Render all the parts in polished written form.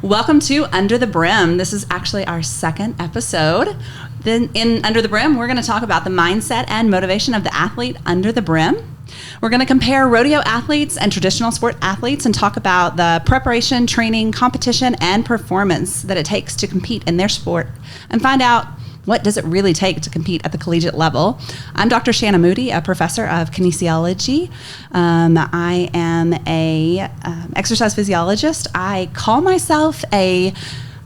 Welcome to Under the Brim. This is actually our second episode. Then in Under the Brim, we're going to talk about the mindset and motivation of the athlete under the brim. We're going to compare rodeo athletes and traditional sport athletes and talk about the preparation, training, competition, and performance that it takes to compete in their sport and find out what does it really take to compete at the collegiate level. I'm Dr. Shanna Moody, a professor of kinesiology. I am a exercise physiologist. I call myself a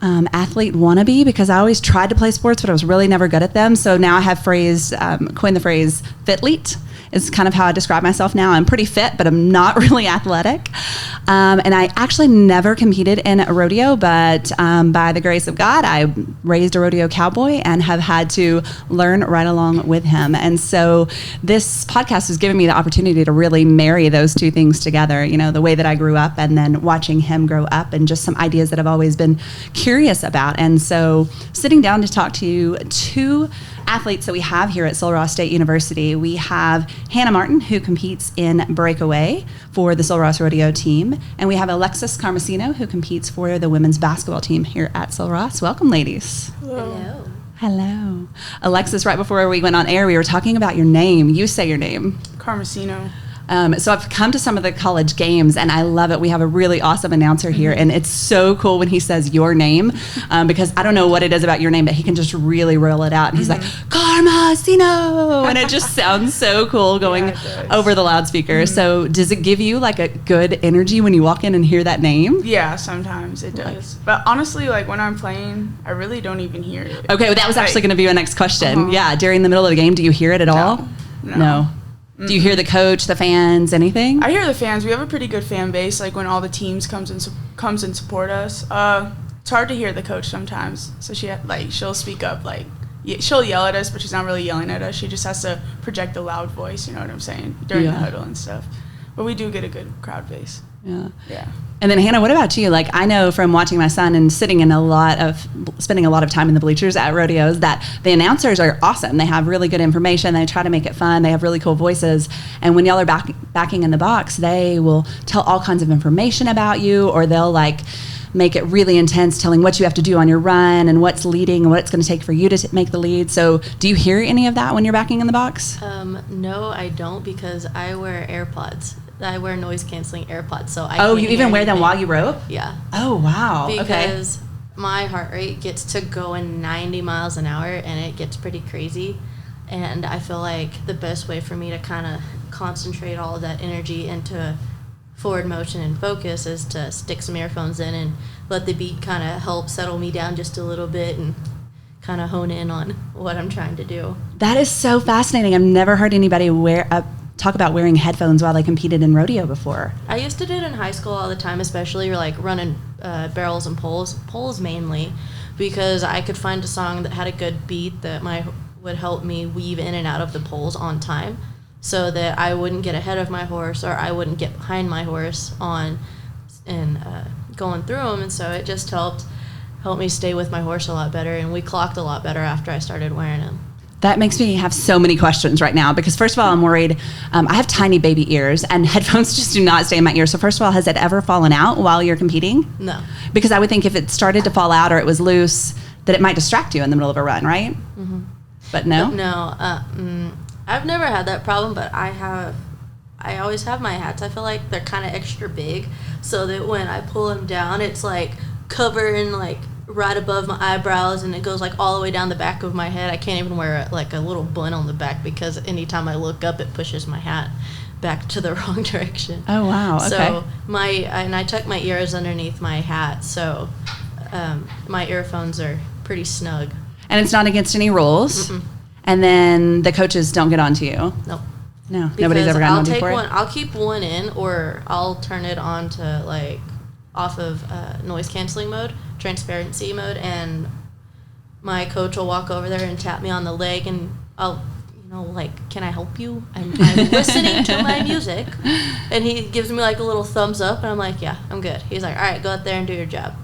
athlete wannabe because I always tried to play sports, but I was really never good at them. So now I have coined the phrase fitleat. Is kind of how I describe myself now. I'm pretty fit, but I'm not really athletic. And I actually never competed in a rodeo, but by the grace of God, I raised a rodeo cowboy and have had to learn right along with him. And so this podcast has given me the opportunity to really marry those two things together, you know, the way that I grew up and then watching him grow up and just some ideas that I've always been curious about. And so sitting down to talk to you, two athletes that we have here at Sul Ross State University. We have Hanna Martin, who competes in breakaway for the Sul Ross Rodeo team, and we have Alexis Carmosino, who competes for the women's basketball team here at Sul Ross. Welcome, ladies. Hello. Hello. Alexis, right before we went on air, we were talking about your name. You say your name. Carmosino. So I've come to some of the college games, and I love it. We have a really awesome announcer here, and it's so cool when he says your name, because I don't know what it is about your name, but he can just really roll it out. And he's like, Carmosino! And it just sounds so cool going over the loudspeaker. So does it give you like a good energy when you walk in and hear that name? Yeah, sometimes it does. But honestly, like when I'm playing, I really don't even hear it. Okay, well, that was actually going to be my next question. Yeah, during the middle of the game, do you hear it at all? No. Do you hear the coach, the fans, anything? I hear the fans. We have a pretty good fan base. Like when all the teams comes and support us. It's hard to hear the coach sometimes. So she'll speak up. Like she'll yell at us, but she's not really yelling at us. She just has to project a loud voice. You know what I'm saying? During the huddle and stuff. But we do get a good crowd base. Yeah. Yeah. And then Hanna, what about you? Like I know from watching my son and spending a lot of time in the bleachers at rodeos that the announcers are awesome. They have really good information. They try to make it fun. They have really cool voices. And when y'all are backing in the box, they will tell all kinds of information about you, or they'll like make it really intense, telling what you have to do on your run and what's leading and what it's going to take for you to make the lead. So do you hear any of that when you're backing in the box? No, I don't, because I wear AirPods. I wear noise-canceling AirPods, so I Oh, can't you even wear them while you rope? Yeah. Oh, wow. Because my heart rate gets to going 90 miles an hour, and it gets pretty crazy. And I feel like the best way for me to kind of concentrate all of that energy into forward motion and focus is to stick some earphones in and let the beat kind of help settle me down just a little bit and kind of hone in on what I'm trying to do. That is so fascinating. I've never heard anybody talk about wearing headphones while they competed in rodeo before. I used to do it in high school all the time, especially like running barrels and poles mainly, because I could find a song that had a good beat that would help me weave in and out of the poles on time, so that I wouldn't get ahead of my horse or I wouldn't get behind my horse going through them. And so it just helped me stay with my horse a lot better, and we clocked a lot better after I started wearing them. That makes me have so many questions right now, because first of all, I'm worried. I have tiny baby ears, and headphones just do not stay in my ears. So first of all, has it ever fallen out while you're competing? No. Because I would think if it started to fall out or it was loose, that it might distract you in the middle of a run, right? Mm-hmm. But no? No. I've never had that problem, but I always have my hats. I feel like they're kind of extra big, so that when I pull them down, it's like covering like right above my eyebrows, and it goes like all the way down the back of my head. I can't even wear like a little bun on the back, because anytime I look up, it pushes my hat back to the wrong direction. Oh, wow. Okay. So I tuck my ears underneath my hat, so my earphones are pretty snug. And it's not against any rules. Mm-mm. And then the coaches don't get onto you. Nope. No, nobody's ever gotten onto you for it? I'll keep one in, or I'll turn it on to like off of noise canceling mode, transparency mode, and my coach will walk over there and tap me on the leg, and I'll, can I help you? I'm listening to my music, and he gives me like a little thumbs up, and I'm like, yeah, I'm good. He's like, all right, go out there and do your job.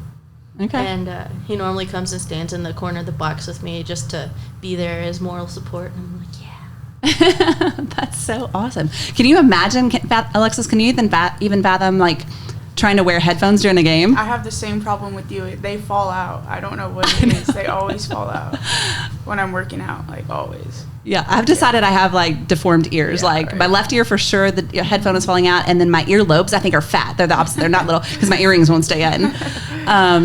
Okay. And he normally comes and stands in the corner of the box with me just to be there as moral support, and I'm like, yeah. That's so awesome. Can you imagine, Alexis, can you even fathom like trying to wear headphones during a game? I have the same problem with you. They fall out. I don't know what it is. They always fall out when I'm working out, like always. Yeah, I've decided I have like deformed ears. My left ear for sure, the headphone is falling out, and then my earlobes I think are fat. They're the opposite. They're not little because my earrings won't stay in.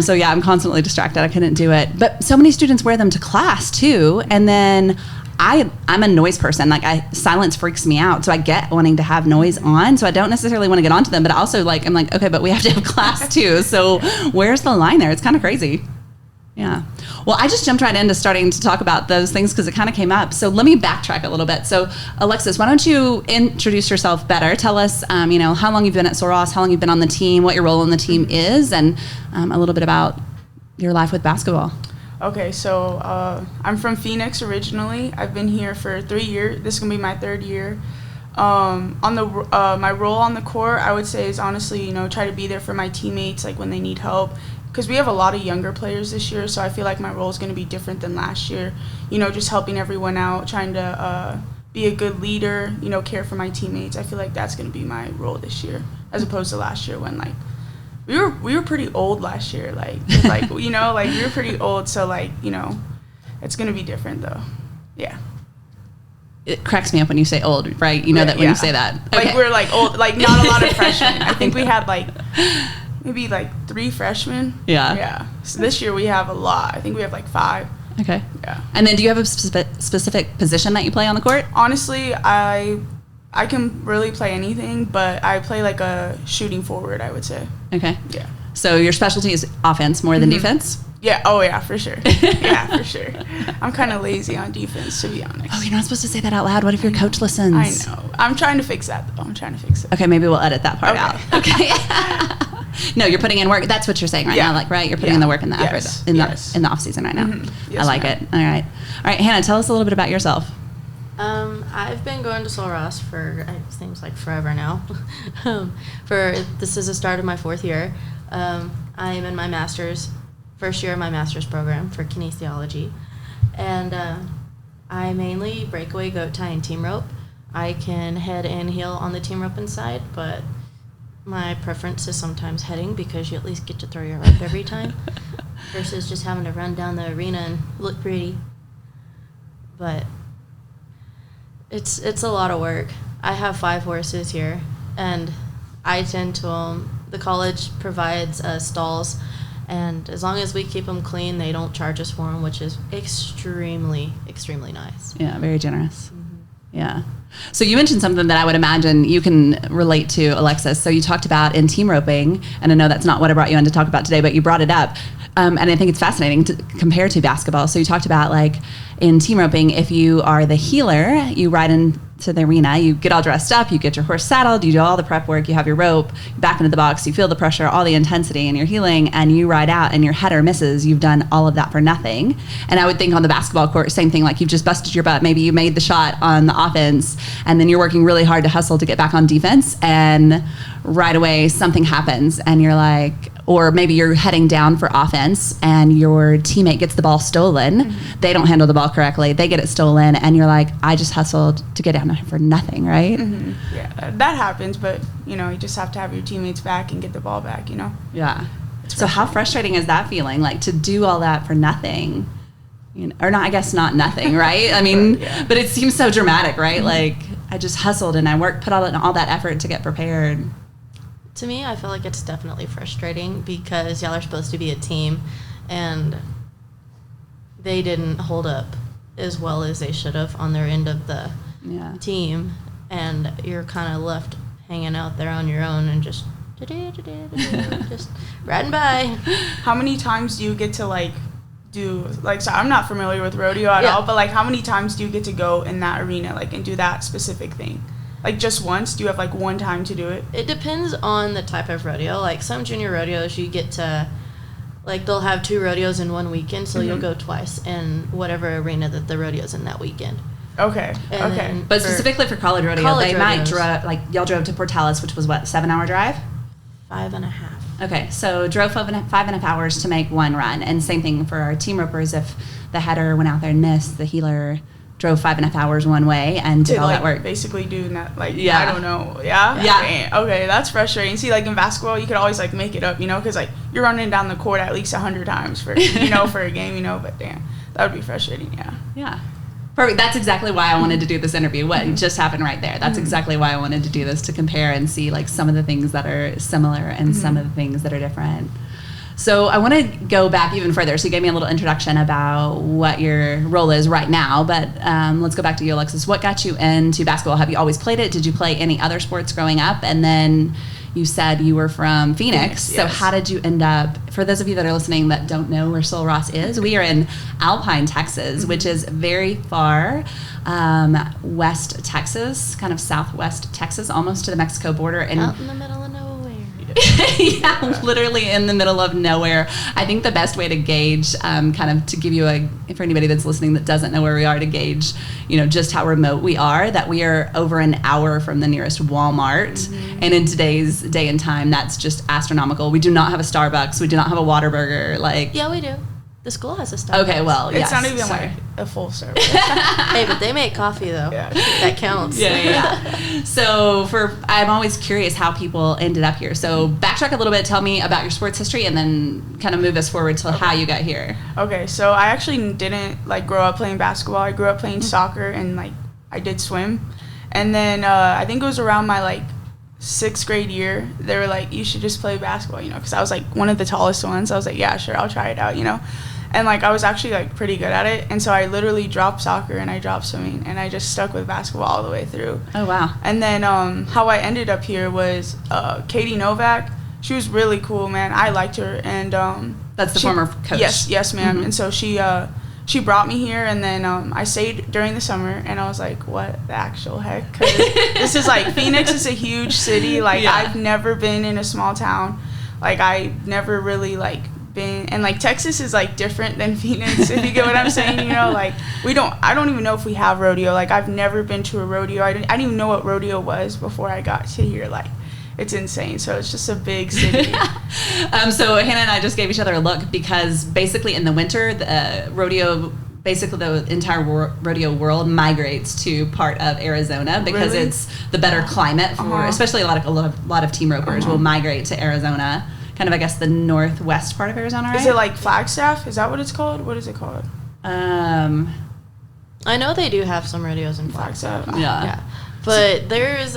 So yeah, I'm constantly distracted. I couldn't do it. But so many students wear them to class too, and then I'm a noise person. Like silence freaks me out. So I get wanting to have noise on. So I don't necessarily want to get onto them, but also I'm like, okay, but we have to have class too. So where's the line there? It's kind of crazy. Yeah. Well, I just jumped right into starting to talk about those things because it kind of came up. So let me backtrack a little bit. So Alexis, why don't you introduce yourself better? Tell us, how long you've been at Soros, how long you've been on the team, what your role on the team is, and a little bit about your life with basketball. Okay, so I'm from Phoenix originally. I've been here for 3 years. This is gonna be my 3rd year. My role on the court, I would say, is honestly, try to be there for my teammates, like when they need help. Because we have a lot of younger players this year, so I feel like my role is going to be different than last year. Just helping everyone out, trying to be a good leader, care for my teammates. I feel like that's going to be my role this year, as opposed to last year when we were pretty old last year. We were pretty old, so it's going to be different though. Yeah. It cracks me up when you say old, right? That when you say that. Okay. We're old, not a lot of freshmen. I think we had maybe 3 freshmen. Yeah. Yeah. So this year we have a lot. I think we have 5. Okay. Yeah. And then do you have a specific position that you play on the court? Honestly, I can really play anything, but I play a shooting forward, I would say. Okay. Yeah. So your specialty is offense more than defense? Yeah. Oh, yeah, for sure. Yeah, for sure. I'm kind of lazy on defense, to be honest. Oh, you're not supposed to say that out loud. What if your coach listens? I know. I'm trying to fix that, though. Okay, maybe we'll edit that part out. Okay. No, you're putting in work. That's what you're saying right now, right? You're putting in the work and the effort in the off season right now. Mm-hmm. Yes, I like it. All right, Hanna, tell us a little bit about yourself. I've been going to Soros for it seems like forever now. This is the start of my 4th year. I am in my first year of my master's program for kinesiology, and I mainly breakaway, goat tie, and team rope. I can head and heel on the team rope inside, but my preference is sometimes heading because you at least get to throw your rope every time versus just having to run down the arena and look pretty. But it's a lot of work. I have 5 horses here, and I tend to the college provides stalls, and as long as we keep them clean, they don't charge us for them, which is extremely, extremely nice. Yeah, very generous. Yeah. So you mentioned something that I would imagine you can relate to, Alexis. So you talked about in team roping, and I know that's not what I brought you in to talk about today, but you brought it up. And I think it's fascinating to compare to basketball. So you talked about in team roping, if you are the healer, you ride into the arena, you get all dressed up, you get your horse saddled, you do all the prep work, you have your rope, back into the box, you feel the pressure, all the intensity, and you're healing, and you ride out, and your header misses. You've done all of that for nothing. And I would think on the basketball court, same thing, you've just busted your butt. Maybe you made the shot on the offense, and then you're working really hard to hustle to get back on defense, and right away something happens, and you're or maybe you're heading down for offense and your teammate gets the ball stolen. Mm-hmm. They don't handle the ball correctly. They get it stolen, and you're I just hustled to get down for nothing, right? Mm-hmm. Yeah, that happens, but you just have to have your teammates back and get the ball back, Yeah. So how frustrating is that feeling, to do all that for nothing? Or not, I guess not nothing, right? I mean, but it seems so dramatic, right? Mm-hmm. I just hustled and I put all that effort to get prepared. To me, I feel like it's definitely frustrating because y'all are supposed to be a team, and they didn't hold up as well as they should have on their end of the team, and you're kind of left hanging out there on your own and just just riding by. How many times do you get to do so I'm not familiar with rodeo at all, but how many times do you get to go in that arena and do that specific thing? Just once? Do you have one time to do it? It depends on the type of rodeo. Some junior rodeos you get to they'll have 2 rodeos in one weekend, so you'll go twice in whatever arena that the rodeo's in that weekend. Okay. Okay. But specifically for college rodeo, they might drive y'all drove to Portales, which was what, 7-hour drive? 5.5. Okay, so drove 5.5 hours to make one run, and same thing for our team ropers. If the header went out there and missed, the healer drove 5.5 hours one way and did all that work. Basically doing that, like, Yeah. I don't know. Yeah? Yeah. Okay, that's frustrating. See, like, in basketball, you could always, like, make it up, you know, because, like, you're running down the court at least 100 times for, you know, for a game, you know, but damn, that would be frustrating, yeah. Yeah. Perfect. That's exactly why I wanted to do this interview. What just happened right there. That's exactly why I wanted to do this, to compare and see, like, some of the things that are similar and some of the things that are different. So I want to go back even further. So you gave me a little introduction about what your role is right now, but let's go back to you, Alexis. What got you into basketball? Have you always played it? Did you play any other sports growing up? And then you said you were from Phoenix. So yes. how did you end up, for those of you that are listening that don't know where Sul Ross is, we are in Alpine, Texas, which is very far west Texas, kind of southwest Texas, almost to the Mexico border. And Out in the middle of nowhere. yeah, literally in the middle of nowhere. I think the best way to gauge, kind of to give you for anybody that's listening that doesn't know where we are, to gauge, you know, just how remote we are, that we are over an hour from the nearest Walmart. And in today's day and time, that's just astronomical. We do not have a Starbucks. We do not have a Whataburger. Like, Yeah, we do. The school has a Starbucks. okay, well, yes. It's not even, sorry. like, a full service. Hey, but they make coffee, though. Yeah. That counts. Yeah. So I'm always curious how people ended up here. So backtrack a little bit, tell me about your sports history, and then kind of move us forward to how you got here. Okay, so I actually didn't, like, grow up playing basketball. I grew up playing soccer, and, like, I did swim. And then I think it was around my, like, 6th grade year, they were like, you should just play basketball, you know, because I was, like, one of the tallest ones. I was like, yeah, sure, I'll try it out, you know. And, like, I was actually, like, pretty good at it. And so I literally dropped soccer and I dropped swimming, and I just stuck with basketball all the way through. Oh, wow. And then how I ended up here was Katie Novak. She was really cool, man. I liked her. And That's the former coach. Yes, ma'am. And so she brought me here, and then I stayed during the summer, and I was like, what the actual heck? 'Cause this is, like, Phoenix is a huge city. Like, Yeah. I've never been in a small town. Like, I never really, like, been, and, like, Texas is, like, different than Phoenix, if you get what I'm saying, you know, like, I don't even know if we have rodeo. Like, I've never been to a rodeo. I didn't even know what rodeo was before I got to here. Like, it's insane. So it's just a big city. So Hannah and I just gave each other a look, because basically in the winter, the rodeo, basically the entire rodeo world migrates to part of Arizona, because Really? it's the better climate for, especially a lot of team ropers will migrate to Arizona, kind of, I guess, the northwest part of Arizona, right? Is it like Flagstaff? Is that what it's called? What is it called? I know they do have some rodeos in Flagstaff. Flagstaff. Yeah. But there's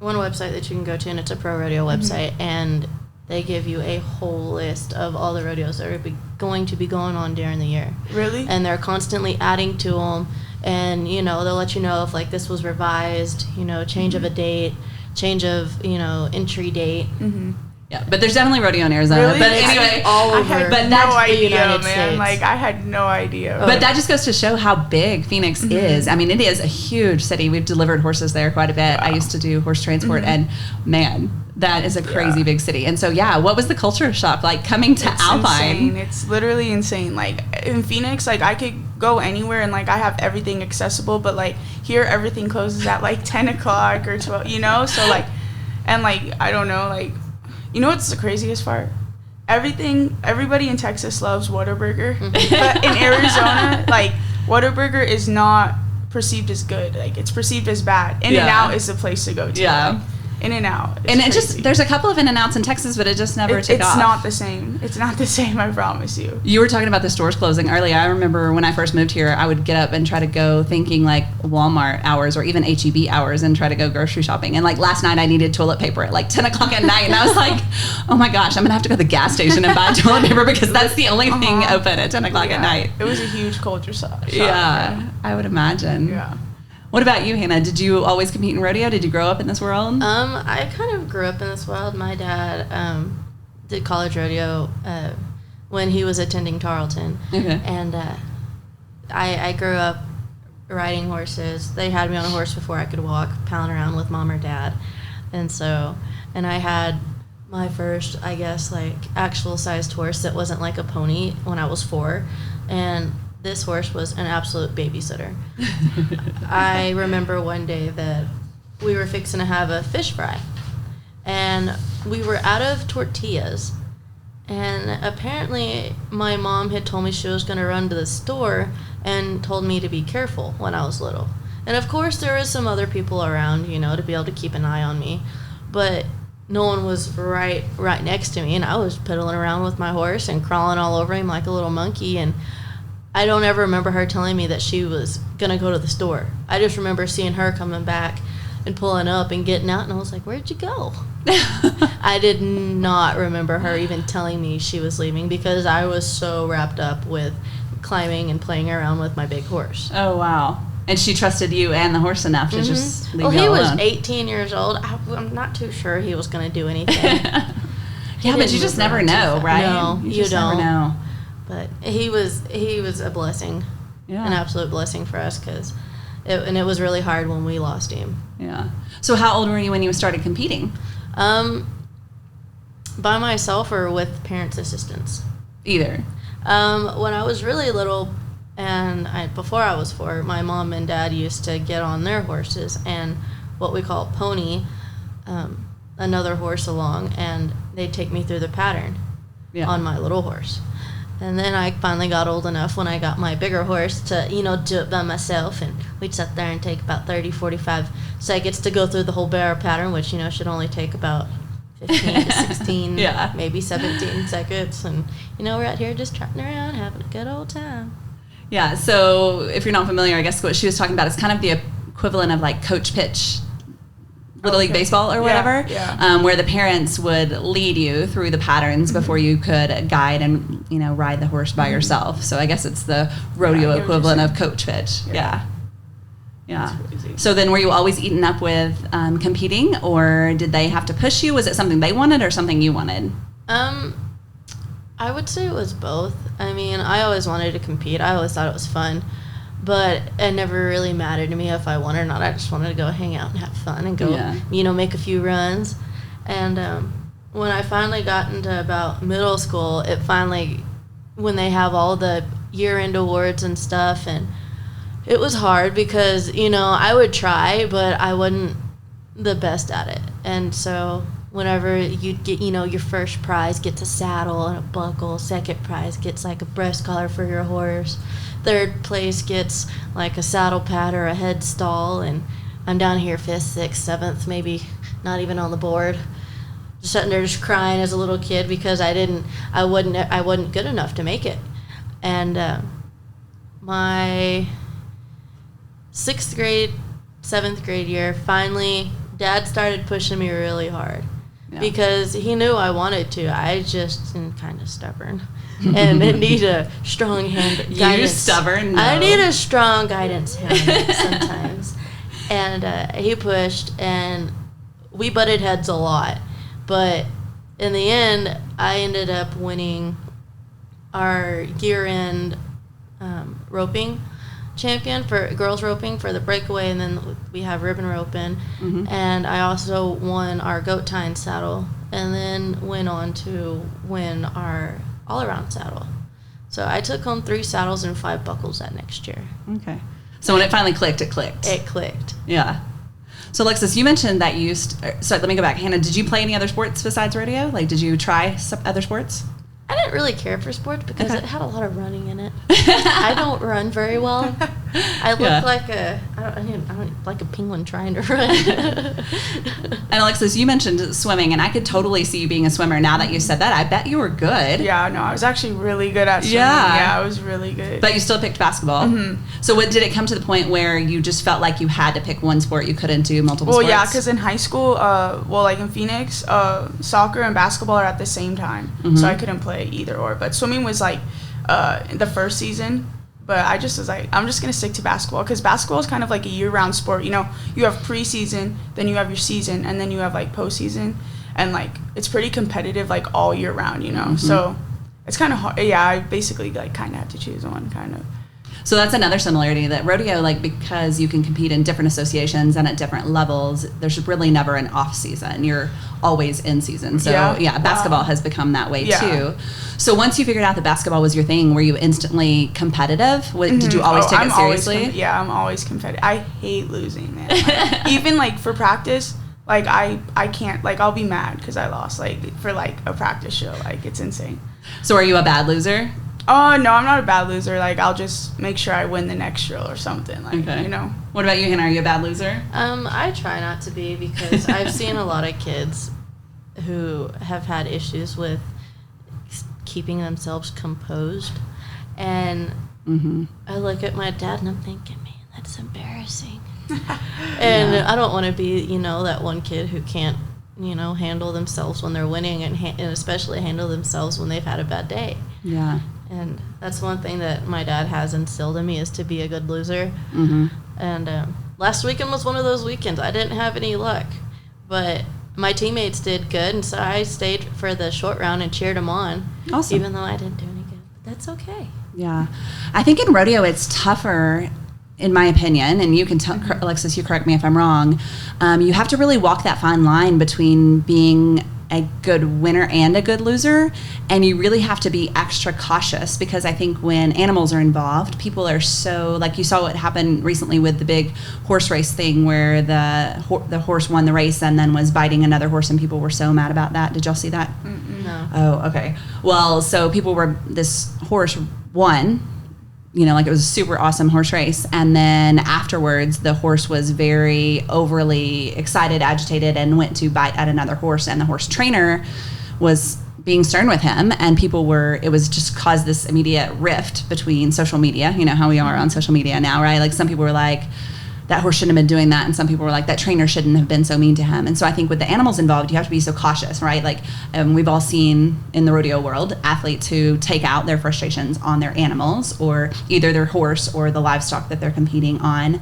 one website that you can go to, and it's a pro rodeo website, and they give you a whole list of all the rodeos that are going to be going on during the year. Really? And they're constantly adding to them, and, you know, they'll let you know if, like, this was revised, you know, change of a date, change of, you know, entry date. Yeah, but there's definitely rodeo in Arizona. Really? But anyway, all I over had but no that's the idea, United man. States. Like, I had no idea. but that just goes to show how big Phoenix is. I mean, it is a huge city. We've delivered horses there quite a bit. I used to do horse transport, and man, that is a crazy big city. And so, yeah, what was the culture shock like coming to Alpine? Insane. It's literally insane. Like, in Phoenix, like, I could go anywhere, and, like, I have everything accessible, but, like, here everything closes at, like, 10 o'clock or 12, you know? So, like, and, like, I don't know, like, you know what's the craziest part? Everybody in Texas loves Whataburger, but in Arizona, like, Whataburger is not perceived as good. Like, it's perceived as bad. In-N-Out is the place to go to. Yeah. Like, In-N-Out. And it just, there's a couple of In-N-Outs in Texas, but it just never took off. It's not the same. It's not the same, I promise you. You were talking about the stores closing earlier. I remember when I first moved here, I would get up and try to go thinking like Walmart hours or even H-E-B hours and try to go grocery shopping. And like last night I needed toilet paper at like 10 o'clock at night. And I was like, oh my gosh, I'm going to have to go to the gas station and buy toilet paper because that's the only thing open at 10 o'clock at night. It was a huge culture shock. Yeah, I would imagine. Yeah. What about you, Hannah? Did you always compete in rodeo? Did you grow up in this world? I kind of grew up in this world. My dad did college rodeo when he was attending Tarleton. Okay. And I grew up riding horses. They had me on a horse before I could walk, pounding around with mom or dad. And I had my first, I guess, like, actual sized horse that wasn't like a pony when I was 4. And this horse was an absolute babysitter. I remember one day that we were fixing to have a fish fry, and we were out of tortillas, And apparently my mom had told me she was going to run to the store and told me to be careful when I was little. And of course there was some other people around, to be able to keep an eye on me. But no one was right next to me, and I was piddling around with my horse and crawling all over him like a little monkey. And I don't ever remember her telling me that she was going to go to the store. I just remember seeing her coming back and pulling up and getting out, and I was like, where'd you go? I did not remember her even telling me she was leaving because I was so wrapped up with climbing and playing around with my big horse. Oh, wow. And she trusted you and the horse enough to just leave you alone. Well, he was 18 years old. I'm not too sure he was going to do anything. Yeah, but you just never know, right? No, you just don't. Never know. But he was a blessing, an absolute blessing for us it was really hard when we lost him. Yeah. So how old were you when you started competing? By myself or with parents' assistance? Either. When I was really little, and before I was 4, my mom and dad used to get on their horses and what we call pony, another horse along, and they'd take me through the pattern on my little horse. And then I finally got old enough when I got my bigger horse to, do it by myself, and we'd sit there and take about 30, 45 seconds to go through the whole barrel pattern, which, should only take about 15 to 16, maybe 17 seconds. And, we're out here just trotting around, having a good old time. Yeah, so if you're not familiar, I guess what she was talking about is kind of the equivalent of like coach pitch, Little League Baseball or whatever, where the parents would lead you through the patterns before you could guide and, ride the horse by yourself. So I guess it's the rodeo equivalent of coach pitch. Yeah. So then were you always eaten up with competing, or did they have to push you? Was it something they wanted or something you wanted? I would say it was both. I mean, I always wanted to compete. I always thought it was fun. But it never really mattered to me if I won or not. I just wanted to go hang out and have fun and go, make a few runs. And when I finally got into about middle school, when they have all the year-end awards and stuff, and it was hard because, I would try, but I wasn't the best at it. And so whenever you'd get, your first prize gets a saddle and a buckle, second prize gets like a breast collar for your horse, third place gets like a saddle pad or a head stall, and I'm down here 5th, 6th, 7th, maybe not even on the board, just sitting there just crying as a little kid because I wasn't good enough to make it. And my 6th grade, 7th grade year, finally, Dad started pushing me really hard because he knew I wanted to. I just am kind of stubborn. And I need a strong hand guidance. You're stubborn? No. I need a strong guidance hand sometimes. And he pushed, and we butted heads a lot. But in the end, I ended up winning our year-end roping champion for girls roping for the breakaway, and then we have ribbon roping. And I also won our goat tying saddle, and then went on to win our all-around saddle. So I took home 3 saddles and 5 buckles that next year. Okay. So when it finally clicked, it clicked. It clicked. Yeah. So Alexis, you mentioned that you so let me go back. Hannah, did you play any other sports besides rodeo? Like, did you try some other sports? I didn't really care for sports because it had a lot of running in it. I don't run very well. I look like I don't like a penguin trying to run. And Alexis, you mentioned swimming, and I could totally see you being a swimmer. Now that you said that, I bet you were good. Yeah, no, I was actually really good at swimming. Yeah, I was really good. But you still picked basketball. So what did it come to the point where you just felt like you had to pick one sport? You couldn't do multiple sports? Well, yeah, because in high school, like in Phoenix, soccer and basketball are at the same time. So I couldn't play either or. But swimming was like the first season. But I just was like, I'm just going to stick to basketball because basketball is kind of like a year-round sport. You have preseason, then you have your season, and then you have like postseason. And like it's pretty competitive like all year round, So it's kind of hard. Yeah, I basically like kind of had to choose one kind of. So that's another similarity, that rodeo, like, because you can compete in different associations and at different levels, there's really never an off season. You're always in season. So basketball has become that way too. So once you figured out that basketball was your thing, were you instantly competitive? Did you always take it seriously? I'm always competitive. I hate losing, man. Like, even like for practice, Like, I can't, like, I'll be mad because I lost, like, for, like, a practice show. Like, it's insane. So are you a bad loser? Oh, no, I'm not a bad loser. Like, I'll just make sure I win the next drill or something. Like, Okay. you know. What about you, Hannah? Are you a bad loser? I try not to be because I've seen a lot of kids who have had issues with keeping themselves composed. And I look at my dad and I'm thinking, man, that's embarrassing. And I don't want to be, you know, that one kid who can't, you know, handle themselves when they're winning and especially handle themselves when they've had a bad day. Yeah. And that's one thing that my dad has instilled in me is to be a good loser. And last weekend was one of those weekends. I didn't have any luck, but my teammates did good, and so I stayed for the short round and cheered them on. Awesome. Even though I didn't do any good. But that's okay. Yeah. I think in rodeo it's tougher, in my opinion, and you can tell, Alexis, you correct me if I'm wrong, you have to really walk that fine line between being a good winner and a good loser, and you really have to be extra cautious because I think when animals are involved, people are so, like you saw what happened recently with the big horse race thing where the horse won the race and then was biting another horse and people were so mad about that. Did y'all see that? No. Oh, okay. Well, so this horse won, you know, like it was a super awesome horse race. And then afterwards, the horse was very overly excited, agitated, and went to bite at another horse. And the horse trainer was being stern with him. And it was just caused this immediate rift between social media. You know how we are on social media now, right? Like some people were like, that horse shouldn't have been doing that. And some people were like, that trainer shouldn't have been so mean to him. And so I think with the animals involved, you have to be so cautious, right? Like we've all seen in the rodeo world, athletes who take out their frustrations on their animals or either their horse or the livestock that they're competing on.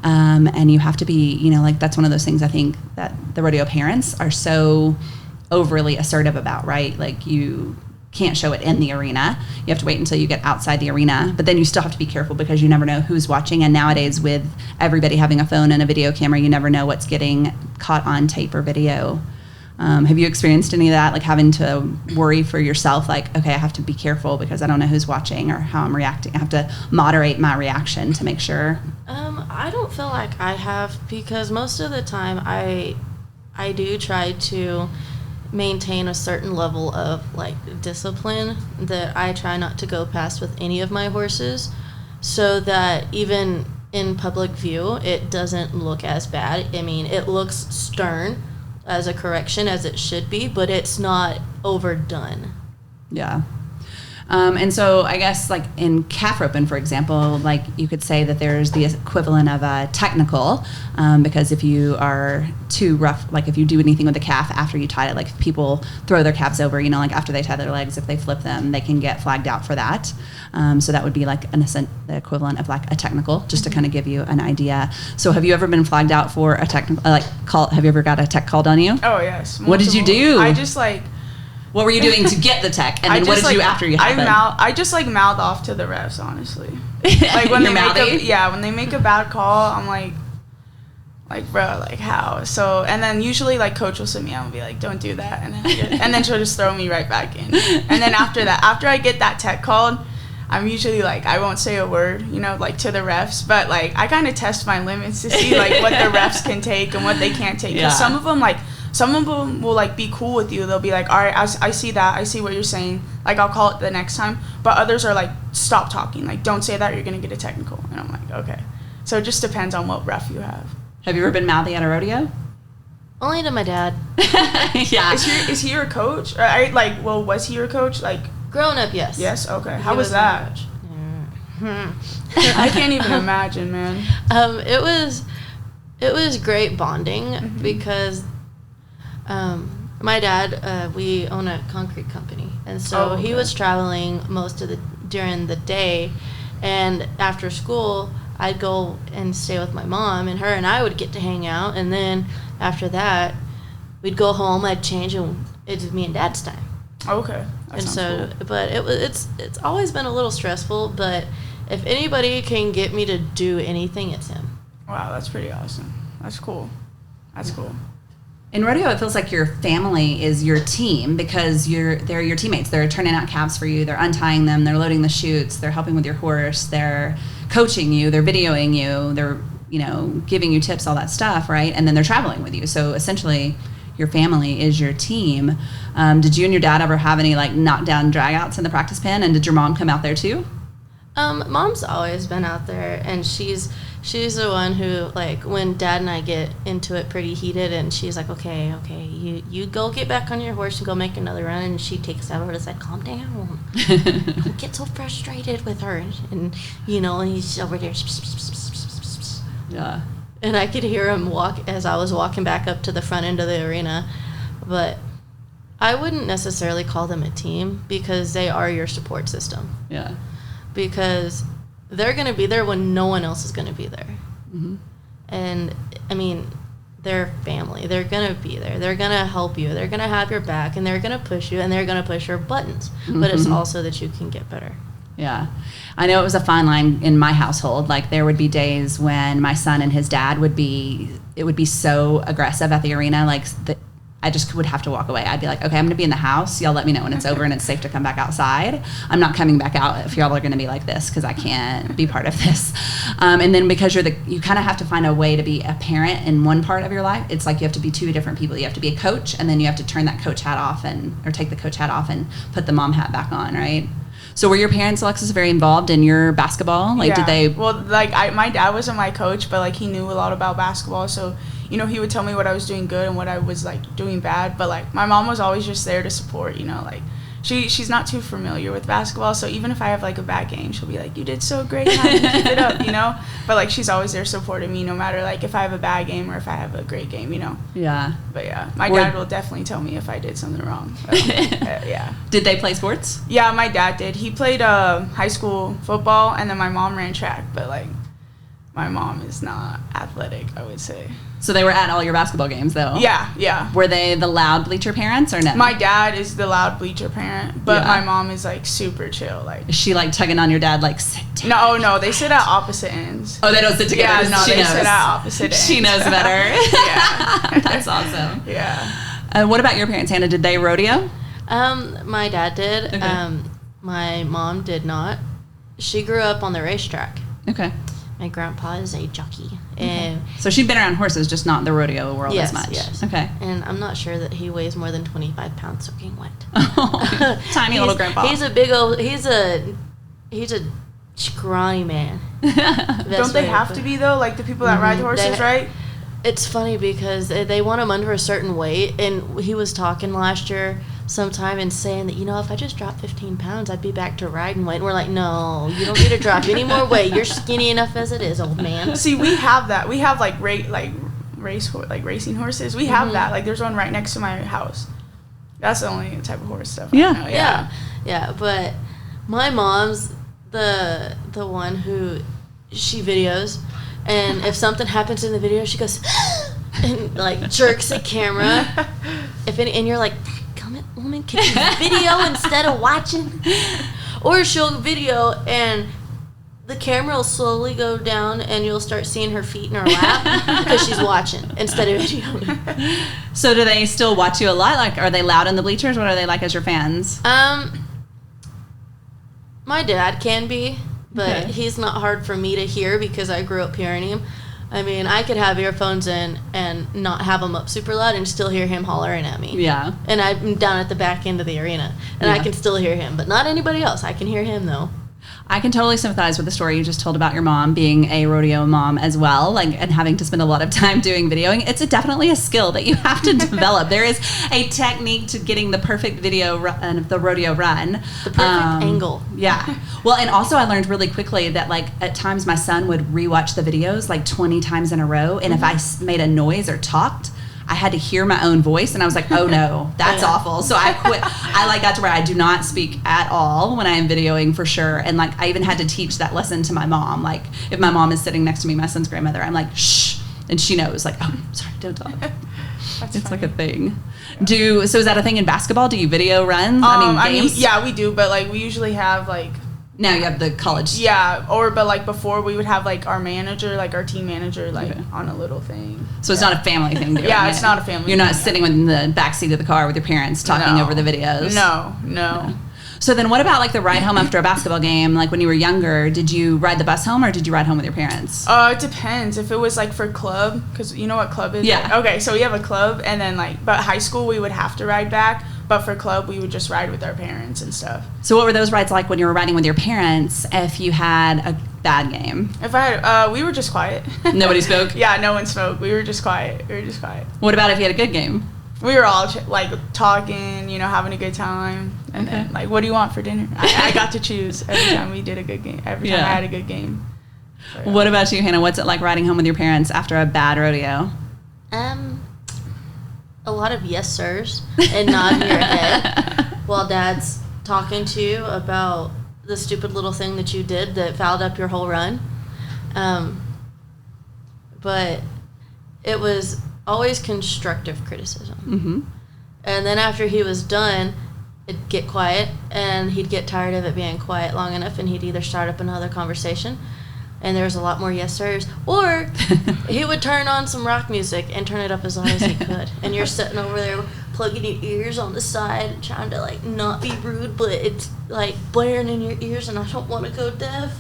And you have to be, you know, like that's one of those things I think that the rodeo parents are so overly assertive about, right? Like you can't show it in the arena. You have to wait until you get outside the arena, but then you still have to be careful because you never know who's watching. And nowadays with everybody having a phone and a video camera, you never know what's getting caught on tape or video. Have you experienced any of that? Like having to worry for yourself, like, okay, I have to be careful because I don't know who's watching or how I'm reacting. I have to moderate my reaction to make sure. I don't feel like I have because most of the time I do try to maintain a certain level of like discipline that I try not to go past with any of my horses so that even in public view it doesn't look as bad. I mean, it looks stern as a correction as it should be, but it's not overdone. Yeah. And so I guess like in calf roping, for example, like you could say that there's the equivalent of a technical because if you are too rough, like if you do anything with the calf after you tie it, like if people throw their calves over, you know, like after they tie their legs, if they flip them, they can get flagged out for that. So that would be like the equivalent of like a technical, just to kind of give you an idea. So have you ever been flagged out for a technical, have you ever got a tech called on you? Oh, yes. What did you do? I just like... What were you doing to get the tech? And then what did you after you had it? I just like mouth off to the refs, honestly. Like when when they make a bad call, I'm like bro, like how? So and then usually like coach will sit me out and be like, don't do that, and then she'll just throw me right back in. And then after I get that tech called, I'm usually like I won't say a word, you know, like to the refs, but like I kind of test my limits to see like what the refs can take and what they can't take. Because some of them will like be cool with you. They'll be like, all right, I see that. I see what you're saying. Like I'll call it the next time. But others are like, stop talking. Like don't say that. You're gonna get a technical. And I'm like, okay. So it just depends on what ref you have. Have you ever been mouthy at a rodeo? Only to my dad. Yeah. Is he your coach? Was he your coach? Like growing up, yes. Yes. Okay. How was that? I can't even imagine, man. It was great bonding because. My dad, we own a concrete company, and so he was traveling during the day, and after school, I'd go and stay with my mom, and her and I would get to hang out, and then after that, we'd go home, I'd change, and it's me and Dad's time. Okay. That sounds cool. But it's always been a little stressful, but if anybody can get me to do anything, it's him. Wow, that's pretty awesome. That's cool. That's cool. In rodeo, it feels like your family is your team because they're your teammates. They're turning out calves for you. They're untying them. They're loading the chutes. They're helping with your horse. They're coaching you. They're videoing you. They're giving you tips, all that stuff, right? And then they're traveling with you. So essentially, your family is your team. Did you and your dad ever have any like knockdown dragouts in the practice pen? And did your mom come out there too? Mom's always been out there, and she's the one who, like, when Dad and I get into it pretty heated, and she's like, okay, you go get back on your horse and go make another run, and she takes Dad over and says, calm down. Don't get so frustrated with her, and he's over there. Yeah. And I could hear him walk as I was walking back up to the front end of the arena, but I wouldn't necessarily call them a team because they are your support system. Yeah. Because they're going to be there when no one else is going to be there. Mm-hmm. And, I mean, they're family. They're going to be there. They're going to help you. They're going to have your back, and they're going to push you, and they're going to push your buttons. Mm-hmm. But it's also that you can get better. Yeah. I know it was a fine line in my household. Like, there would be days when my son and his dad would be so aggressive at the arena, like, I just would have to walk away. I'd be like, okay, I'm going to be in the house. Y'all let me know when it's over and it's safe to come back outside. I'm not coming back out if y'all are going to be like this because I can't be part of this. And then because you kind of have to find a way to be a parent in one part of your life. It's like you have to be two different people. You have to be a coach, and then you have to turn that coach hat off or take the coach hat off and put the mom hat back on, right? So were your parents, Alexis, very involved in your basketball? Like, did they? Well, like my dad wasn't my coach, but like he knew a lot about basketball, so he would tell me what I was doing good and what I was like doing bad. But like my mom was always just there to support. Like she's not too familiar with basketball, so even if I have like a bad game, she'll be like, "You did so great, honey, keep it up," But like she's always there supporting me, no matter like if I have a bad game or if I have a great game, Yeah. But yeah, my dad will definitely tell me if I did something wrong. Yeah. Did they play sports? Yeah, my dad did. He played high school football, and then my mom ran track. But like, my mom is not athletic, I would say. So they were at all your basketball games, though? Yeah. Were they the loud bleacher parents or no? My dad is the loud bleacher parent, but Yeah. my mom is like super chill. Like, is she like tugging on your dad, like, sit down? no, they sit at opposite ends. Oh, they don't sit together. Yeah, no, she they knows. sit at opposite ends. She knows better. Yeah. That's awesome. Yeah. What about your parents, Hannah? Did they rodeo? My dad did. Okay. My mom did not. She grew up on the racetrack. Okay. My grandpa is a jockey. And So she'd been around horses, just not in the rodeo world as much. Yes. Okay. And I'm not sure that he weighs more than 25 pounds soaking wet. Tiny little grandpa. He's a big old, he's a scrawny man. Don't they have to be, though? Like, the people that ride the horses, right? It's funny because they want him under a certain weight, and he was talking last year sometime and saying that, if I just dropped 15 pounds, I'd be back to riding weight. And we're like, no, you don't need to drop any more weight. You're skinny enough as it is, old man. See, we have that. We have racing horses. We have that. Like, there's one right next to my house. That's the only type of horse stuff I know. Yeah. But my mom's the one who she videos, and if something happens in the video, she goes and like jerks the camera. And you're like, woman, can you video instead of watching? Or she'll video and the camera will slowly go down and you'll start seeing her feet in her lap because she's watching instead of videoing. So do they still watch you a lot? Like, are they loud in the bleachers? What are they like as your fans? My dad can be, but Okay. he's not hard for me to hear because I grew up hearing him. I mean, I could have earphones in and not have them up super loud and still hear him hollering at me. Yeah. And I'm down at the back end of the arena, and I can still hear him, but not anybody else. I can hear him, though. I can totally sympathize with the story you just told about your mom being a rodeo mom as well, like, and having to spend a lot of time doing videoing. It's definitely a skill that you have to develop. There is a technique to getting the perfect video run of the rodeo run. The perfect angle. Yeah. Well, and also I learned really quickly that, like, at times my son would rewatch the videos like 20 times in a row, and if I made a noise or talked, I had to hear my own voice, and I was like, oh no, that's awful. So I quit. I got to where I do not speak at all when I am videoing, for sure. And like, I even had to teach that lesson to my mom. Like, if my mom is sitting next to me, my son's grandmother, I'm like, shh. And she knows, like, oh, sorry, don't talk. It's funny. Like a thing. So is that a thing in basketball? Do you video runs? Games? Yeah, we do, but like we usually have like. Now you have the college. Yeah, but like before we would have like our manager, like our team manager, like on a little thing. So it's not a family thing. Yeah, it's not a family. You're not sitting in the backseat of the car with your parents talking over the videos. No. So then what about like the ride home after a basketball game? Like when you were younger, did you ride the bus home or did you ride home with your parents? It depends. If it was like for club, because you know what club is? Yeah. Okay, so we have a club, and then but high school we would have to ride back, but for club we would just ride with our parents and stuff. So what were those rides like when you were riding with your parents if you had a bad game? If I had, we were just quiet. Nobody spoke? Yeah, no one spoke. We were just quiet. What about if you had a good game? We were all like talking, having a good time. And then like, what do you want for dinner? I got to choose every time we did a good game. Every time I had a good game. So, yeah. What about you, Hannah? What's it like riding home with your parents after a bad rodeo? A lot of yes sirs and nodding your head while Dad's talking to you about the stupid little thing that you did that fouled up your whole run. But it was always constructive criticism. Mm-hmm. And then after he was done, it'd get quiet, and he'd get tired of it being quiet long enough, and he'd either start up another conversation, and there was a lot more yes sirs, or he would turn on some rock music and turn it up as loud as he could. And you're sitting over there plugging your ears on the side and trying to like not be rude, but it's like blaring in your ears, and I don't want to go deaf.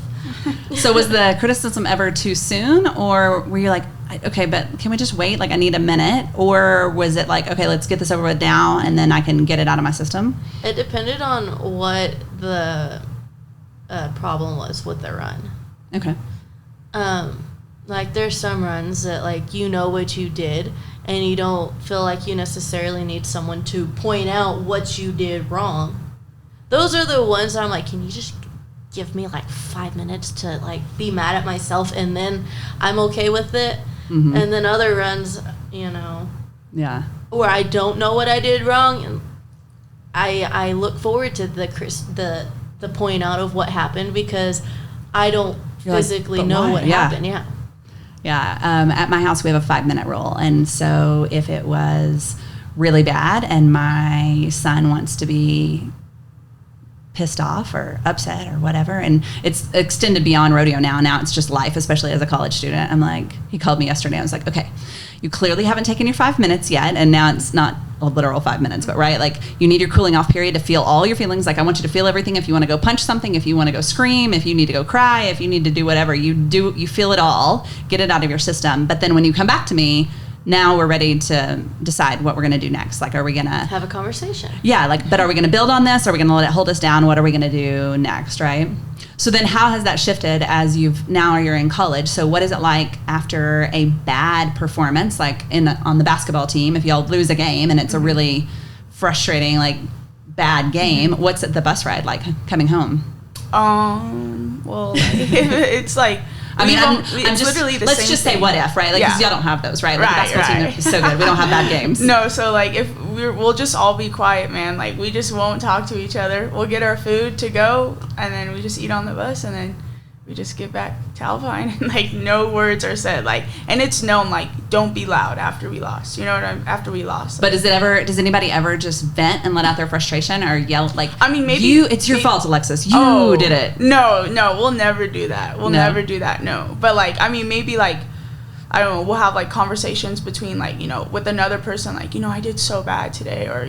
So was the criticism ever too soon, or were you like, okay, but can we just wait? Like, I need a minute. Or was it like, okay, let's get this over with now and then I can get it out of my system? It depended on what the problem was with the run. Okay. Like, there's some runs that, like, you know what you did, and you don't feel like you necessarily need someone to point out what you did wrong. Those are the ones that I'm like, can you just give me, like, 5 minutes to, like, be mad at myself, and then I'm okay with it? Mm-hmm. And then other runs, yeah, where I don't know what I did wrong, and I look forward to the point out of what happened, because I don't physically know what happened. Yeah. At my house we have a 5-minute rule, and so if it was really bad and my son wants to be pissed off or upset or whatever, and it's extended beyond rodeo now it's just life, especially as a college student. I'm like, he called me yesterday, I was like, okay, you clearly haven't taken your 5 minutes yet, and now it's not a literal 5 minutes, but right, like, you need your cooling off period to feel all your feelings. Like, I want you to feel everything. If you want to go punch something, if you want to go scream, if you need to go cry, if you need to do whatever, you feel it all, get it out of your system. But then when you come back to me, now we're ready to decide what we're going to do next. Like, are we going to have a conversation? Yeah, like, but are we going to build on this? Are we going to let it hold us down? What are we going to do next, right? So then how has that shifted as you're in college? So what is it like after a bad performance, like on the basketball team, if y'all lose a game and it's a really frustrating, like, bad game, what's the bus ride like coming home? Well, it's like, it's literally the let's same just thing. say what if, right? Like, because y'all don't have those, right? Like, the basketball team is so good. We don't have bad games. No, so like, if we'll just all be quiet, man. Like, we just won't talk to each other. We'll get our food to go, and then we just eat on the bus, and then we just get back to Alpine, and like, no words are said. Like, and it's known, like, don't be loud after we lost. You know what after we lost. But does anybody ever just vent and let out their frustration or yell? Like, maybe it's your fault, Alexis. You did it. No, we'll never do that. Never do that. No. But like, maybe like, I don't know, we'll have like conversations between, like, with another person, like, I did so bad today, or,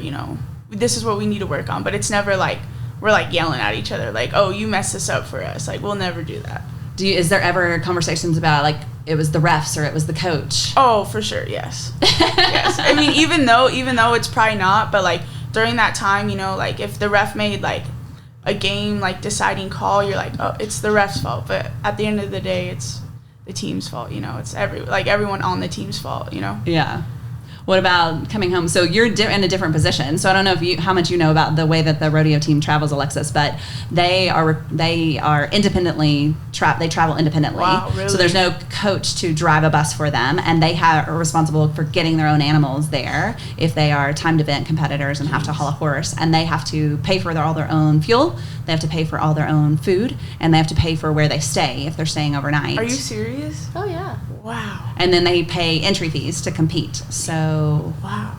this is what we need to work on. But it's never like we're like yelling at each other, like, oh, you messed this up for us. Like, we'll never do that. Is there ever conversations about, like, it was the refs or it was the coach? Oh, for sure, yes. Yes. Even though it's probably not, but like, during that time, like, if the ref made like a game, like, deciding call, you're like, oh, it's the ref's fault. But at the end of the day, it's the team's fault. It's everyone on the team's fault. Yeah. What about coming home? So you're in a different position. So I don't know how much you know about the way that the rodeo team travels, Alexis, but they are independently. They travel independently. Wow, really? So there's no coach to drive a bus for them, and they are responsible for getting their own animals there if they are timed event competitors and have to haul a horse, and they have to pay for all their own fuel. They have to pay for all their own food, and they have to pay for where they stay if they're staying overnight. Are you serious? Oh, yeah. Wow. And then they pay entry fees to compete. So wow.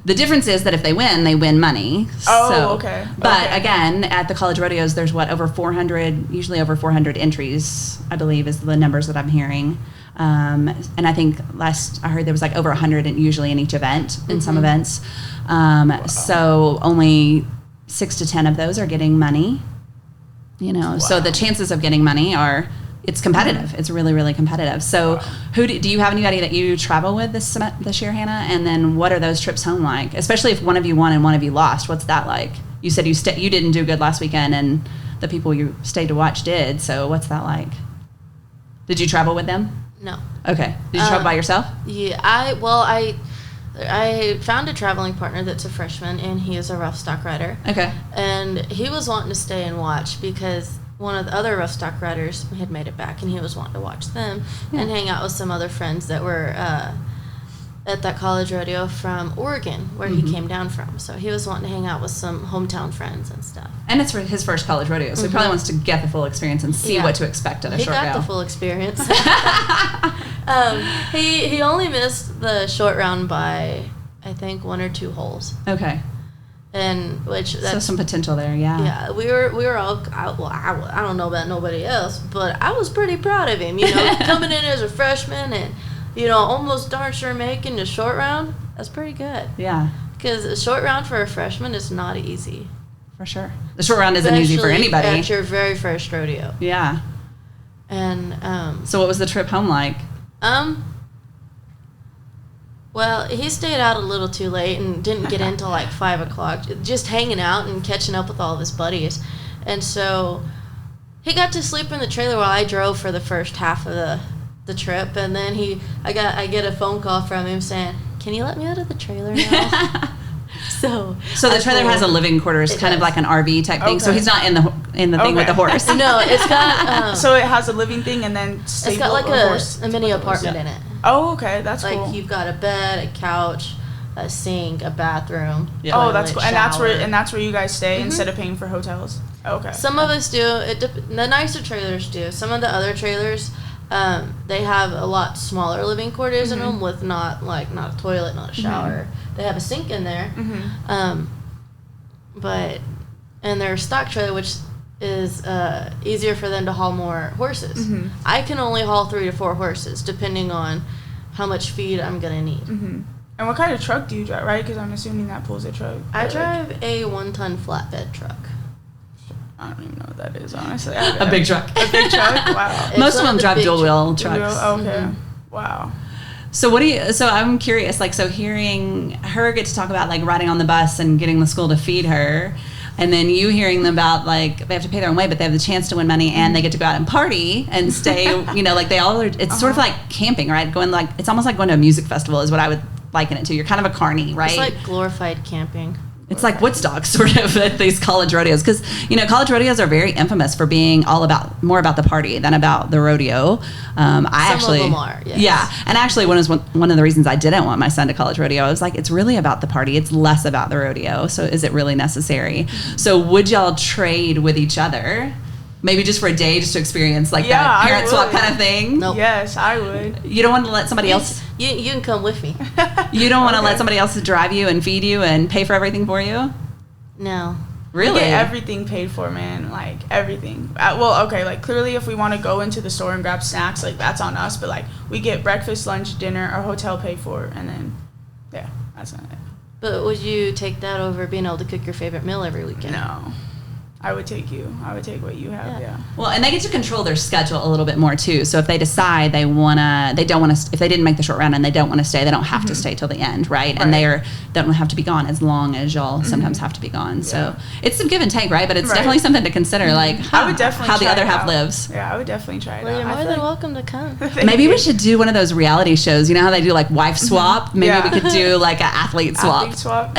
The difference is that if they win money. Oh, okay. But again, at the college rodeos, there's usually over 400 entries, I believe, is the numbers that I'm hearing. And I think last I heard there was like over 100 usually in each event, in some events. So only 6 to 10 of those are getting money. So the chances of getting money it's competitive. It's really, really competitive. So do you have anybody that you travel with this year, Hanna? And then what are those trips home like? Especially if one of you won and one of you lost, what's that like? You said you didn't do good last weekend and the people you stayed to watch did. So what's that like? Did you travel with them? No. Okay. Did you travel by yourself? Yeah. I found a traveling partner that's a freshman, and he is a rough stock rider. Okay. And he was wanting to stay and watch because one of the other rough stock riders had made it back, and he was wanting to watch them and hang out with some other friends that were at that college rodeo from Oregon, where he came down from. So he was wanting to hang out with some hometown friends and stuff. And it's his first college rodeo, so he probably wants to get the full experience and see what to expect at a short go. He got the full experience. He only missed the short round by, I think, 1 or 2 holes. Okay. And that's some potential there, yeah. Yeah, we were all. I don't know about nobody else, but I was pretty proud of him. Coming in as a freshman and almost darn sure making the short round. That's pretty good. Yeah. Because a short round for a freshman is not easy. For sure. The short round isn't easy for anybody. At your very first rodeo. Yeah. And so what was the trip home like? Well, he stayed out a little too late and didn't get in till like 5 o'clock, just hanging out and catching up with all of his buddies. And so he got to sleep in the trailer while I drove for the first half of the trip. And then I get a phone call from him saying, "Can you let me out of the trailer now?" So the trailer has a living quarters, kind of like an RV type thing. Okay. So he's not in the thing with the horse. No, it's got. So it has a living thing and then it's got like a mini apartment in it. Oh, okay, that's cool. Like you've got a bed, a couch, a sink, a bathroom. Yeah. Oh, that's cool. And that's where you guys stay instead of paying for hotels. Okay. Some of us do. The nicer trailers do. Some of the other trailers, they have a lot smaller living quarters in them with not a toilet, not a shower. They have a sink in there. And their stock trailer, which is easier for them to haul more horses. I can only haul 3 to 4 horses, depending on how much feed I'm going to need. And what kind of truck do you drive, right? Because I'm assuming that pulls a truck. I drive a 1-ton flatbed truck. I don't even know what that is, honestly. A big truck. A big truck? Wow. Most of them drive dual-wheel trucks. Okay. Wow. So I'm curious, hearing her get to talk about they on the bus and getting the school to feed her, and then you hearing them about they have to pay their own way, but they have the chance to win money and they get to go out and party and stay, they all are, it's sort of like camping, right? It's almost like going to a music festival is what I would liken it to. You're kind of a carny, right? It's like glorified camping. It's like Woodstock, sort of, at these college rodeos. Because, college rodeos are very infamous for being more about the party than about the rodeo. Some of them are, yes. Yeah. And actually, one of the reasons I didn't want my son to college rodeo, I was like, it's really about the party. It's less about the rodeo. So is it really necessary? So would y'all trade with each other? Maybe just for a day, just to experience that parent swap kind of thing? Nope. Yes, I would. You don't want to let somebody else... You can come with me. You don't want to let somebody else drive you and feed you and pay for everything for you? No. Really? We get everything paid for, man. Everything. Clearly if we want to go into the store and grab snacks, that's on us. But, we get breakfast, lunch, dinner, our hotel paid for, and then, that's not it. But would you take that over being able to cook your favorite meal every weekend? No. I would take what you have, yeah. Well, and they get to control their schedule a little bit more, too. So if they decide if they didn't make the short round and they don't want to stay, they don't have to stay till the end, right? And they don't have to be gone as long as y'all sometimes have to be gone. Yeah. So it's some give and take, right? But it's definitely something to consider, I would definitely how the other half lives. Yeah, I would definitely try it out. Well, you're more than welcome to come. Maybe we should do one of those reality shows. You know how they do, wife swap? Maybe we could do, an athlete swap. Athlete swap?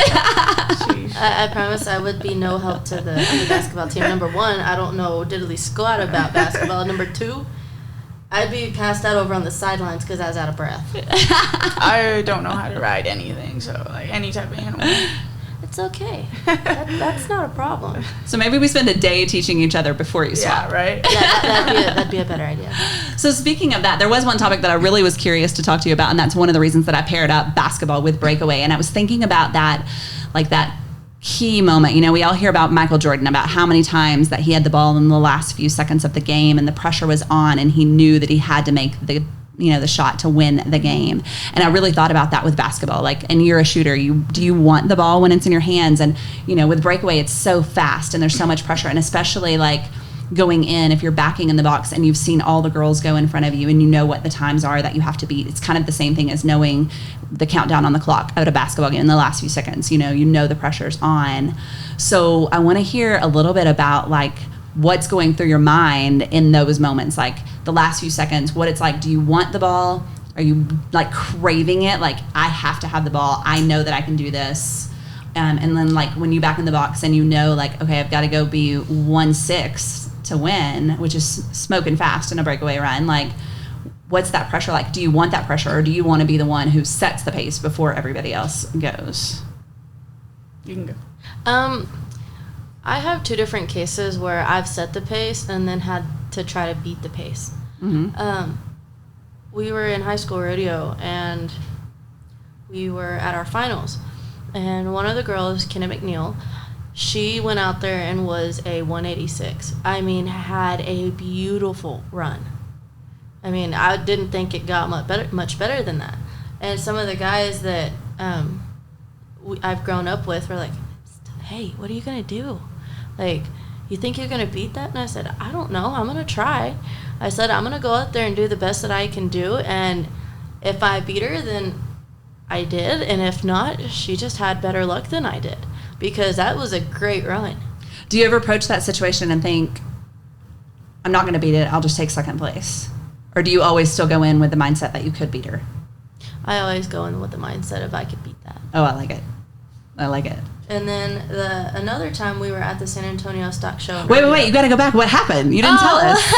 I promise I would be no help to the basketball team. Number 1, I don't know diddly squat about basketball. Number 2, I'd be passed out over on the sidelines because I was out of breath. I don't know how to ride anything, so any type of animal. It's okay. That's not a problem. So maybe we spend a day teaching each other before you swap. Yeah, right? Yeah, that'd be a better idea. So speaking of that, there was one topic that I really was curious to talk to you about, and that's one of the reasons that I paired up basketball with breakaway. And I was thinking about that, that key moment. We all hear about Michael Jordan, about how many times that he had the ball in the last few seconds of the game and the pressure was on and he knew that he had to make the the shot to win the game. And I really thought about that with basketball. Like, and you're a shooter, do you want the ball when it's in your hands? And, with breakaway, it's so fast and there's so much pressure. And especially like going in, if you're backing in the box and you've seen all the girls go in front of you and you know what the times are that you have to beat, it's kind of the same thing as knowing the countdown on the clock at a basketball game in the last few seconds. You know the pressure's on. So I want to hear a little bit about like what's going through your mind in those moments, like the last few seconds, what it's like. Do you want the ball? Are you like craving it? Like, I have to have the ball. I know that I can do this. And then like when you back in the box and like, okay, I've got to go be 1-6 to win, which is smoking fast in a breakaway run. Like, what's that pressure like? Do you want that pressure, or do you want to be the one who sets the pace before everybody else goes? You can go. I have two different cases where I've set the pace and then had to try to beat the pace. Mm-hmm. We were in high school rodeo, and we were at our finals. And one of the girls, Kenna McNeil, she went out there and was a 186. I mean, had a beautiful run. I mean, I didn't think it got much better than that. And some of the guys that I've grown up with were like, hey, what are you going to do? Like, you think you're going to beat that? And I said, I don't know. I'm going to try. I said, I'm going to go out there and do the best that I can do. And if I beat her, then I did. And if not, she just had better luck than I did, because that was a great run. Do you ever approach that situation and think, I'm not going to beat it, I'll just take second place? Or do you always still go in with the mindset that you could beat her? I always go in with the mindset of I could beat that. Oh, I like it. I like it. And then another time we were at the San Antonio Stock Show. Wait. You got to go back. What happened? You didn't tell us.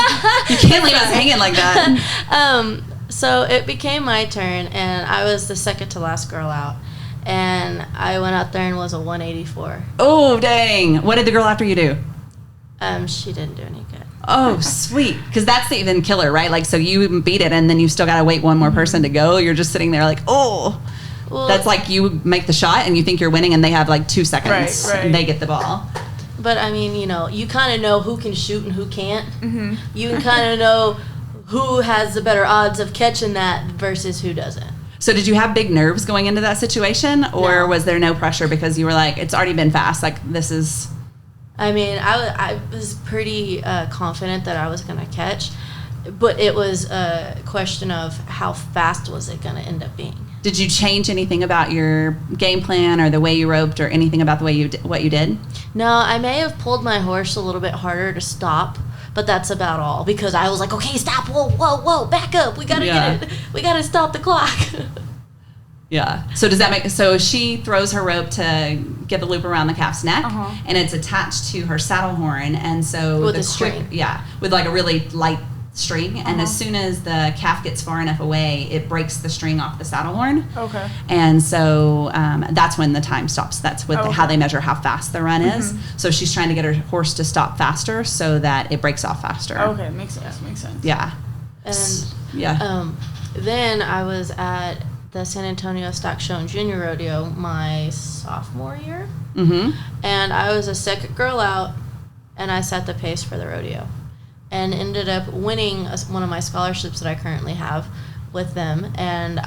You can't leave us hanging like that. So it became my turn, and I was the second to last girl out. And I went out there and was a 184. Oh, dang. What did the girl after you do? She didn't do any good. Oh, sweet. Because that's the even killer, right? Like, so you beat it, and then you still got to wait one more person to go. You're just sitting there like, oh. Well, that's like you make the shot, and you think you're winning, and they have like 2 seconds. Right. And they get the ball. But, I mean, you kind of know who can shoot and who can't. Mm-hmm. You can kind of know who has the better odds of catching that versus who doesn't. So did you have big nerves going into that situation, or was there no pressure because you were like, it's already been fast, like this is... I mean, I was pretty confident that I was going to catch, but it was a question of how fast was it going to end up being. Did you change anything about your game plan or the way you roped or anything about the way what you did? No, I may have pulled my horse a little bit harder to stop, but that's about all, because I was like, okay, stop, whoa, back up. We got to get it. We got to stop the clock. Yeah. So so she throws her rope to get the loop around the calf's neck, and it's attached to her saddle horn, and so with a string. Yeah, with like a really light string, and as soon as the calf gets far enough away, it breaks the string off the saddle horn. Okay. And so that's when the time stops. That's how they measure how fast the run is. So she's trying to get her horse to stop faster so that it breaks off faster. Okay, makes sense. Yeah. And then I was at the San Antonio Stock Show and Junior Rodeo my sophomore year. Mm-hmm. And I was a second girl out, and I set the pace for the rodeo and ended up winning one of my scholarships that I currently have with them. And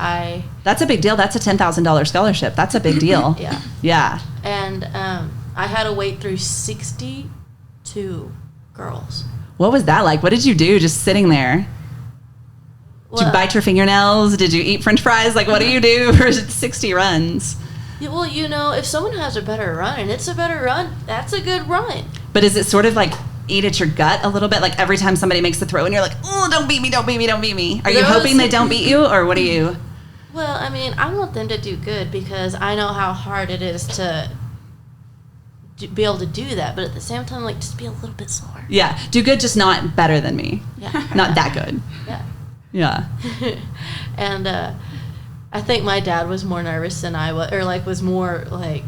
that's a big deal. That's a $10,000 scholarship. That's a big deal. Yeah. And I had to wait through 62 girls. What was that like? What did you do just sitting there? Did you bite your fingernails? Did you eat French fries? Like, what do you do for 60 runs? Yeah, well, if someone has a better run and it's a better run, that's a good run. But is it sort of like eat at your gut a little bit? Like every time somebody makes the throw and you're like, oh, don't beat me. Are you hoping they don't beat you, or what are you? Well, I mean, I want them to do good because I know how hard it is to be able to do that. But at the same time, like, just be a little bit slower. Yeah, do good, just not better than me. Yeah. Not that good. Yeah. And I think my dad was more nervous than I was, or like was more like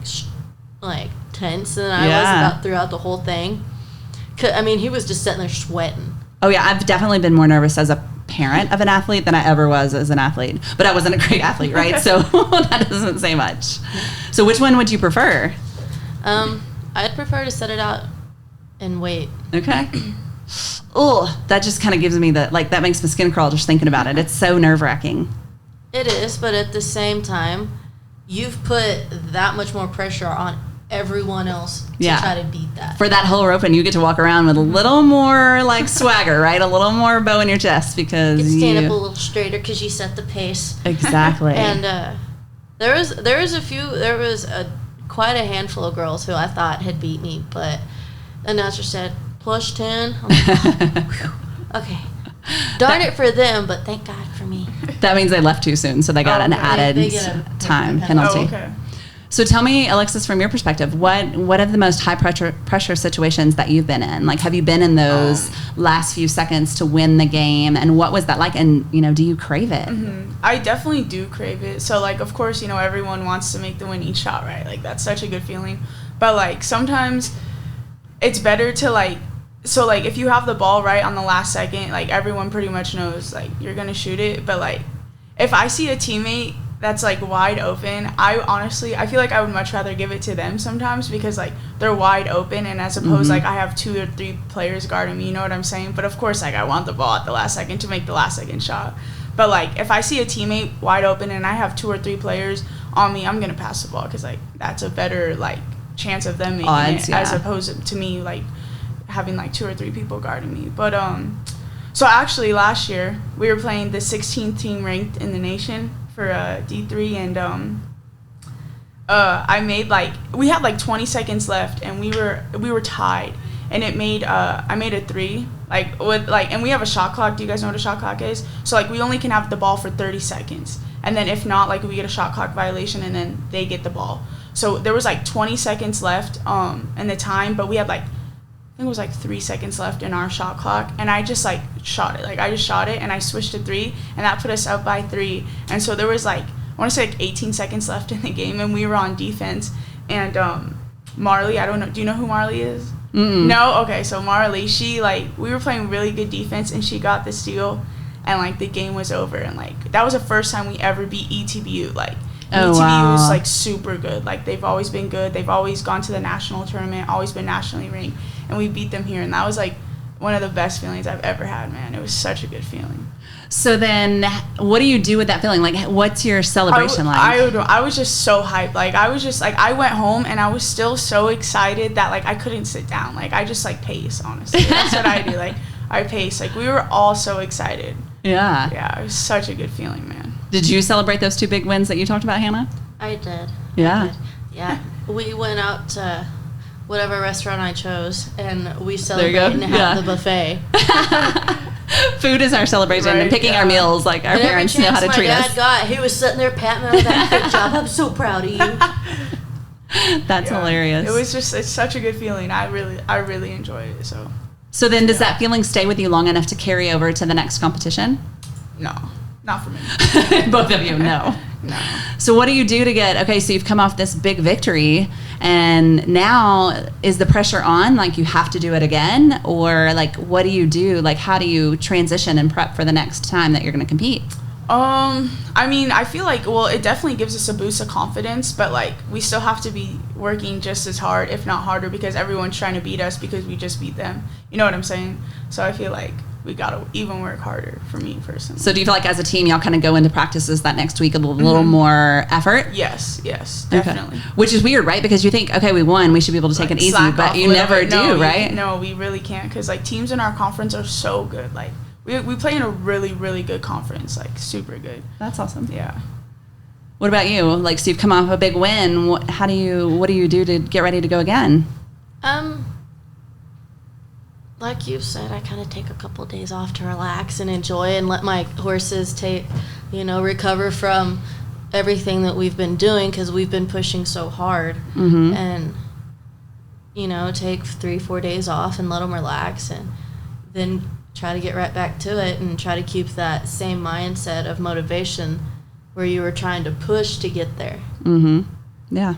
tense than I was throughout the whole thing. I mean, he was just sitting there sweating. Oh yeah, I've definitely been more nervous as a parent of an athlete than I ever was as an athlete. But I wasn't a great athlete, right? So that doesn't say much. So which one would you prefer? I'd prefer to set it out and wait. Okay. that just kind of gives me that makes my skin crawl just thinking about it. It's so nerve-wracking. It is, but at the same time, you've put that much more pressure on everyone else to try to beat that. For that whole rope, and you get to walk around with a little more like swagger, right? A little more bow in your chest because you stand up a little straighter because you set the pace. Exactly. And there was quite a handful of girls who I thought had beat me, but the announcer said plus 10. I'm like, okay. Darn it for them, but thank God for me. That means they left too soon, so they got an added time penalty. Oh, okay. So tell me, Alexis, from your perspective, what are the most high pressure situations that you've been in? Like, have you been in those last few seconds to win the game? And what was that like? And, do you crave it? Mm-hmm. I definitely do crave it. So, like, of course, everyone wants to make the winning shot, right? Like, that's such a good feeling. But, like, sometimes it's better to, like, so, like, if you have the ball right on the last second, like, everyone pretty much knows, like, you're going to shoot it. But, like, if I see a teammate that's, like, wide open, I feel like I would much rather give it to them sometimes because, like, they're wide open, and as opposed, like, I have 2 or 3 players guarding me, you know what I'm saying? But, of course, like, I want the ball at the last second to make the last second shot. But, like, if I see a teammate wide open and I have 2 or 3 players on me, I'm going to pass the ball because, like, that's a better, like, chance of them making it as opposed to me, like, having, like, 2 or 3 people guarding me. But, so actually last year we were playing the 16th team ranked in the nation for D3, and I made, like, we had like 20 seconds left, and we were tied, and I made a 3, like, with, like, and we have a shot clock. Do you guys know what a shot clock is? So, like, we only can have the ball for 30 seconds, and then if not, like, we get a shot clock violation, and then they get the ball. So there was like 20 seconds left in the time, but we had, like, I think it was like 3 seconds left in our shot clock, and I just, like, shot it. Like, I just shot it, and I switched to 3, and that put us up by 3. And so there was, like, I want to say, like, 18 seconds left in the game, and we were on defense. And Marley, I don't know. Do you know who Marley is? Mm-mm. No? Okay, so Marley, she, like, we were playing really good defense, and she got the steal, and, like, the game was over. And, like, that was the first time we ever beat ETBU. Like, ETBU was, like, super good. Like, they've always been good. They've always gone to the national tournament, always been nationally ranked. And we beat them here, and that was, like, one of the best feelings I've ever had, man. It was such a good feeling. So then what do you do with that feeling? Like, what's your celebration like? I was just so hyped. Like, I was just, like, I went home, and I was still so excited that, like, I couldn't sit down. Like, I just, like, pace, honestly. That's what I do. Like, I pace. Like, we were all so excited. Yeah. Yeah, it was such a good feeling, man. Did you celebrate those 2 big wins that you talked about, Hannah? I did. Yeah. I did. Yeah. We went out to whatever restaurant I chose, and we celebrated and had the buffet. Food is our celebration, right, and picking our meals, like, our parents know how to treat us. My dad he was sitting there patting me on the back. Good job. I'm so proud of you. That's hilarious. It was just, it's such a good feeling. I really enjoyed it. So then does that feeling stay with you long enough to carry over to the next competition? No, not for me. Both of you, no. No. So what do you do to get, okay, so you've come off this big victory, and now is the pressure on, like, you have to do it again? Or, like, what do you do? Like, how do you transition and prep for the next time that you're going to compete? I mean, I feel like, well, it definitely gives us a boost of confidence, but, like, we still have to be working just as hard, if not harder, because everyone's trying to beat us because we just beat them. You know what I'm saying? So I feel like we got to even work harder, for me personally. So do you feel like as a team y'all kind of go into practices that next week with a little more effort? Yes, definitely. Okay. Which is weird, right? Because you think, okay, we won, we should be able to take it easy, but you never do, right? No, we really can't, because, like, teams in our conference are so good. Like, we play in a really, really good conference, like, super good. That's awesome. Yeah. What about you? Like, so you've come off a big win. What do you do to get ready to go again? Like you said, I kind of take a couple of days off to relax and enjoy and let my horses recover from everything that we've been doing, because we've been pushing so hard. Mm-hmm. And, take 3-4 days off and let them relax, and then try to get right back to it and try to keep that same mindset of motivation where you were trying to push to get there. Mm-hmm. Yeah.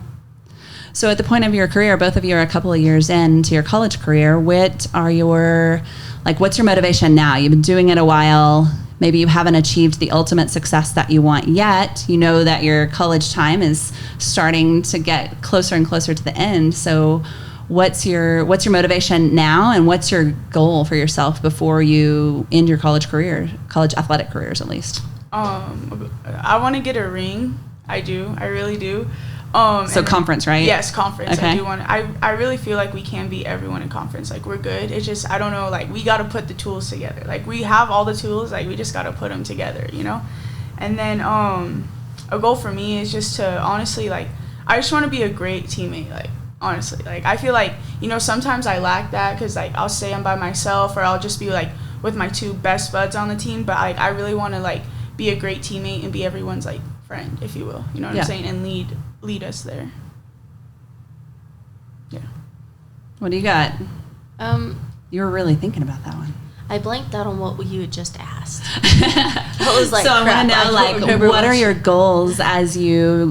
So at the point of your career, both of you are a couple of years into your college career. What's your motivation now? You've been doing it a while. Maybe you haven't achieved the ultimate success that you want yet. You know that your college time is starting to get closer and closer to the end. So what's your motivation now, and what's your goal for yourself before you end your college athletic careers at least? I want to get a ring. I do. I really do. So conference, right? Yes, conference. Okay. I do want. I really feel like we can beat everyone in conference. Like, we're good. It's just, I don't know. Like, we got to put the tools together. Like, we have all the tools. Like, we just got to put them together. You know. And then a goal for me is just to honestly, like, I just want to be a great teammate. Like, honestly, like, I feel like, you know, sometimes I lack that because, like, I'll say I'm by myself, or I'll just be like with my two best buds on the team. But like, I really want to like be a great teammate and be everyone's like friend, if you will. You know what I'm saying? And lead us there. Yeah. What do you got? You were really thinking about that one. I blanked out on what you had just asked. I was like, so I want to know, like, what are your goals as your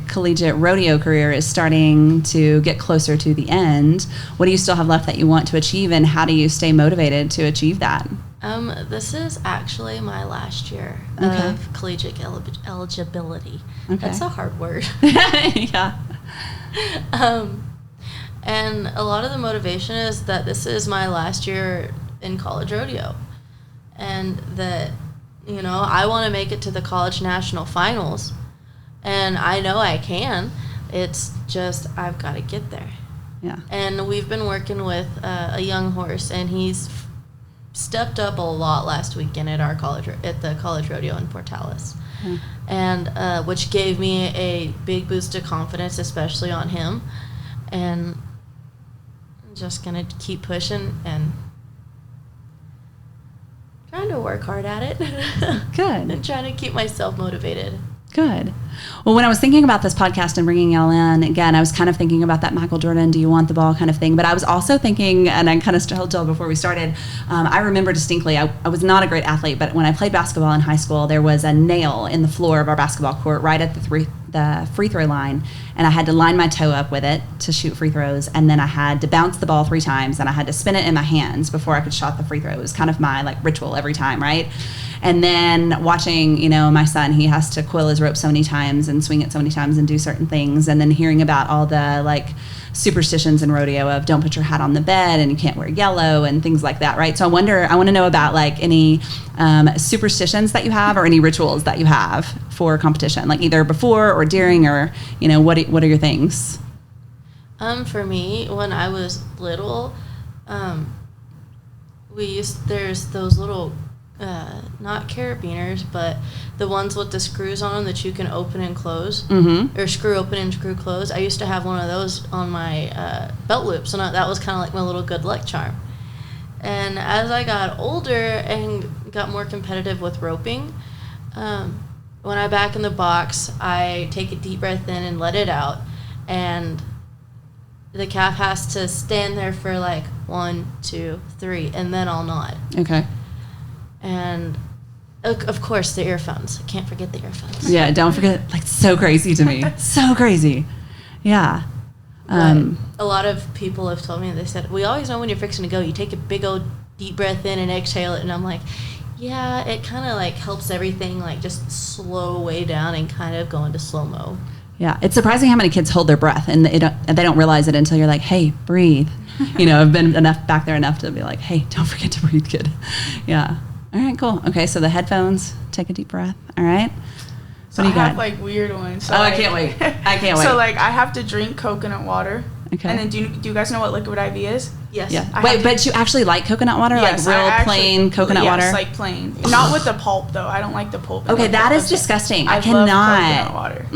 collegiate rodeo career is starting to get closer to the end? What do you still have left that you want to achieve, and how do you stay motivated to achieve that? This is actually my last year of collegiate eligibility. Okay. That's a hard word. Yeah. And a lot of the motivation is that this is my last year in college rodeo, and that, you know, I want to make it to the college national finals, and I know I can. It's just I've got to get there. Yeah. And we've been working with a young horse, and he's stepped up a lot last weekend at the college rodeo in Portales, and which gave me a big boost of confidence, especially on him. And I'm just gonna keep pushing and trying to work hard at it. Good. And trying to keep myself motivated. Good. Well, when I was thinking about this podcast and bringing y'all in, again, I was kind of thinking about that Michael Jordan, do you want the ball kind of thing. But I was also thinking, and I kind of told y'all before we started, I remember distinctly, I was not a great athlete, but when I played basketball in high school, there was a nail in the floor of our basketball court right at the free throw line, and I had to line my toe up with it to shoot free throws, and then I had to bounce the ball 3 times, and I had to spin it in my hands before I could shot the free throw. It was kind of my like ritual every time, right? And then watching, you know, my son, he has to coil his rope so many times and swing it so many times and do certain things, and then hearing about all the like superstitions in rodeo of don't put your hat on the bed and you can't wear yellow and things like that, right? So I want to know about like any superstitions that you have or any rituals that you have for competition, like either before or during, or, you know, what are your things? For me, when I was little, there's those little not carabiners, but the ones with the screws on them that you can open and close, or screw open and screw close. I used to have one of those on my belt loop, so that was kind of like my little good luck charm. And as I got older and got more competitive with roping, when I back in the box, I take a deep breath in and let it out, and the calf has to stand there for like 1, 2, 3, and then I'll nod. Okay. And of course the earphones. I can't forget the earphones. Yeah, don't forget. Like, so crazy to me. So crazy. Yeah. A lot of people have told me, they said, we always know when you're fixing to go, you take a big old deep breath in and exhale it. And I'm like, yeah, it kind of like helps everything like just slow way down and kind of go into slow-mo. Yeah, it's surprising how many kids hold their breath and they don't realize it until you're like, hey, breathe. You know, I've been back there enough to be like, hey, don't forget to breathe, kid. Yeah. All right, cool. Okay, so the headphones, take a deep breath. All right. So I have like weird ones. So I can't wait. I can't wait. So like I have to drink coconut water. Okay. And then do you guys know what liquid IV is? Yes. Yeah. Wait, but you actually like coconut water? Yes, like real plain coconut water? Yes, like plain. Not with the pulp though. I don't like the pulp. Okay, that is disgusting. I love cannot. coconut water.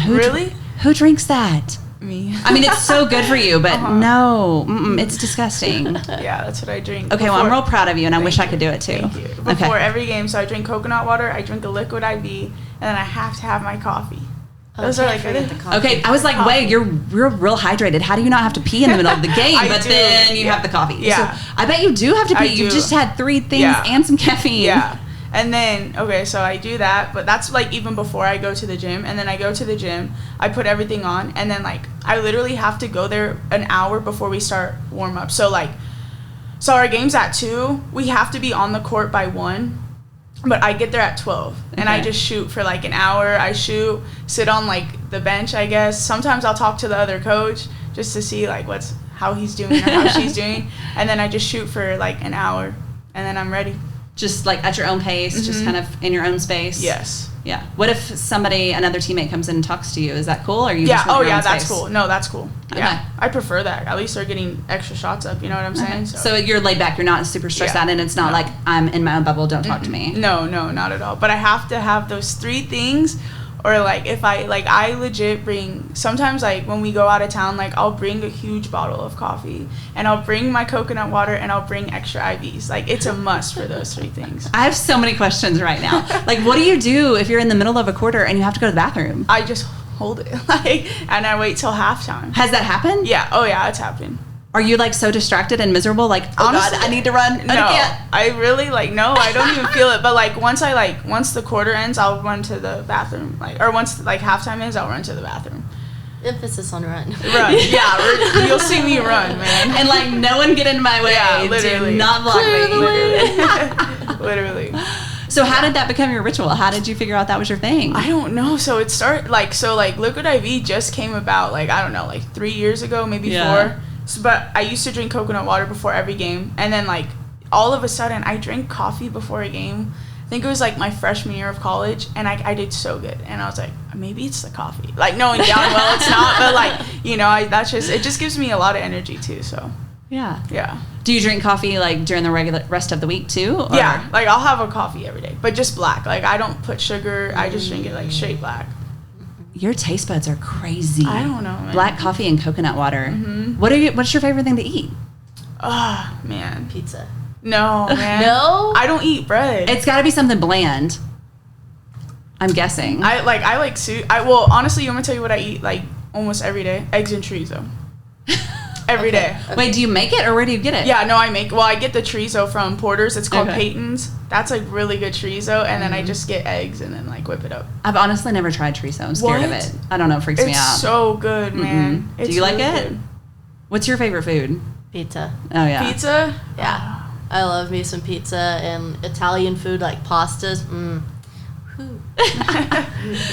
Really? Who drinks that? Me. I mean, it's so good for you, but no, it's disgusting. Yeah, that's what I drink. Okay, well, I'm real proud of you, and I wish I could do it too. Thank you. Before every game, so I drink coconut water, I drink a liquid IV, and then I have to have my coffee. Those are like the coffee. Okay, I was like, wait, you're real hydrated. How do you not have to pee in the middle of the game? But then you have the coffee. Yeah. So I bet you do have to pee. You just had 3 things and some caffeine. Yeah. And then, okay, so I do that, but that's like even before I go to the gym. And then I go to the gym, I put everything on, and then like I literally have to go there an hour before we start warm up. So our game's at 2, we have to be on the court by 1, but I get there at 12, and I just shoot for like an hour. I sit on like the bench, I guess. Sometimes I'll talk to the other coach just to see like how he's doing or how she's doing, and then I just shoot for like an hour, and then I'm ready. Just like at your own pace, just kind of in your own space. Yes. Yeah. What if another teammate comes in and talks to you? Is that cool? Or are you just Oh in your yeah, own that's space? cool. No, that's cool. Okay. Yeah, I prefer that. At least they're getting extra shots up. You know what I'm saying? So you're laid back. You're not super stressed out, and it's not like I'm in my own bubble. Don't talk to me. No, not at all. But I have to have those 3 things, or like if I legit bring. Sometimes like when we go out of town, like I'll bring a huge bottle of coffee, and I'll bring my coconut water, and I'll bring extra IVs. Like it's a must for those 3 things. I have so many questions right now. Like, what do you do if you're in the middle of a quarter and you have to go to the bathroom? I just hold it, and I wait till halftime. Has that happened? Yeah. Oh yeah, it's happened. Are you like so distracted and miserable? Like, oh Honestly, God, I need to run. No, I really no, I don't even feel it. But like once the quarter ends, I'll run to the bathroom. Or once like halftime is, I'll run to the bathroom. Emphasis on run. Run, yeah. You'll see me run, man. And like no one get in my way. Yeah, literally. Do not block me. Literally. So how did that become your ritual? How did you figure out that was your thing? I don't know. So it started Liquid IV just came about I don't know 3 years ago, maybe 4. So, but I used to drink coconut water before every game, and then all of a sudden I drank coffee before a game. I think it was my freshman year of college, and I did so good, and I was like, maybe it's the coffee. Knowing down well it's not, but it just gives me a lot of energy too. So yeah. Do you drink coffee during the regular rest of the week too? Or? Yeah, I'll have a coffee every day, but just black. I don't put sugar. I just drink it straight black. Your taste buds are crazy. I don't know, man. Black coffee and coconut water. Mm-hmm. What's your favorite thing to eat? Man. Pizza. No, man. No? I don't eat bread. It's got to be something bland. I'm guessing. I like soup. Honestly, I'm gonna tell you what I eat almost every day. Eggs and chorizo. Every day. Wait, do you make it or where do you get it? Yeah, no, I get the chorizo from Porter's. It's called Okay. Peyton's. That's really good chorizo, and then I just get eggs and then whip it up. I've honestly never tried chorizo. I'm scared of What? it. I don't know. It freaks me It's out. so good, man. Do you like really it? good. What's your favorite food? Pizza. Oh, yeah. Pizza? Yeah. I love me some pizza and Italian food like pastas.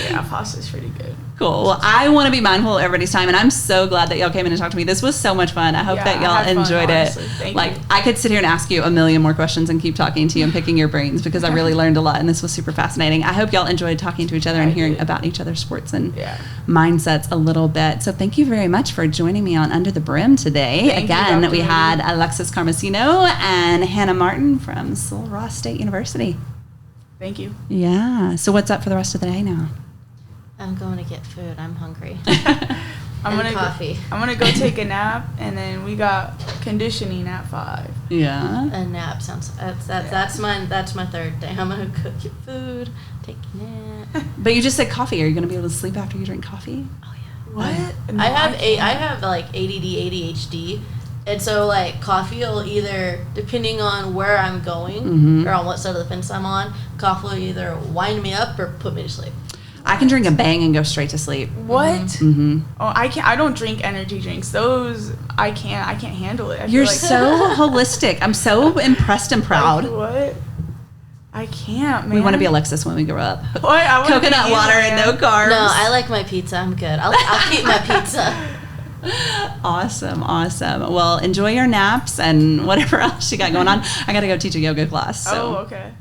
Yeah, pasta's pretty good. Cool. Well, I want to be mindful of everybody's time, and I'm so glad that y'all came in and talked to me. This was so much fun. I hope Yeah, that I y'all had fun, enjoyed honestly. it. Thank you. I could sit here and ask you a million more questions and keep talking to you and picking your brains because I really learned a lot, and this was super fascinating. I hope y'all enjoyed talking to each other and hearing about each other's sports and mindsets a little bit. So thank you very much for joining me on Under the Brim today. Thank you, Again, Dr. we Moody. had Alexis Carmosino and Hanna Martin from Sul Ross State University. Thank you. Yeah. So what's up for the rest of the day now? I'm going to get food. I'm hungry. I'm gonna coffee. I'm gonna go take a nap, and then we got conditioning at 5. Yeah. A nap sounds. That's my third day. I'm gonna cook your food, take a nap. But you just said coffee. Are you going to be able to sleep after you drink coffee? Oh yeah. What? No, I have can't. ADD, ADHD, and so coffee will either, depending on where I'm going or on what side of the fence I'm on, coffee will either wind me up or put me to sleep. I can drink a bang and go straight to sleep. What? Mm-hmm. Oh, I can't. I don't drink energy drinks. Those I can't handle it. I You're feel so holistic. I'm so impressed and proud. What? I can't, man. We want to be Alexis when we grow up. What? I wanna Coconut be you, water and no man. carbs. No, I like my pizza. I'm good. I'll keep my pizza. Awesome. Well, enjoy your naps and whatever else you got going on. I got to go teach a yoga class. So. Oh, okay.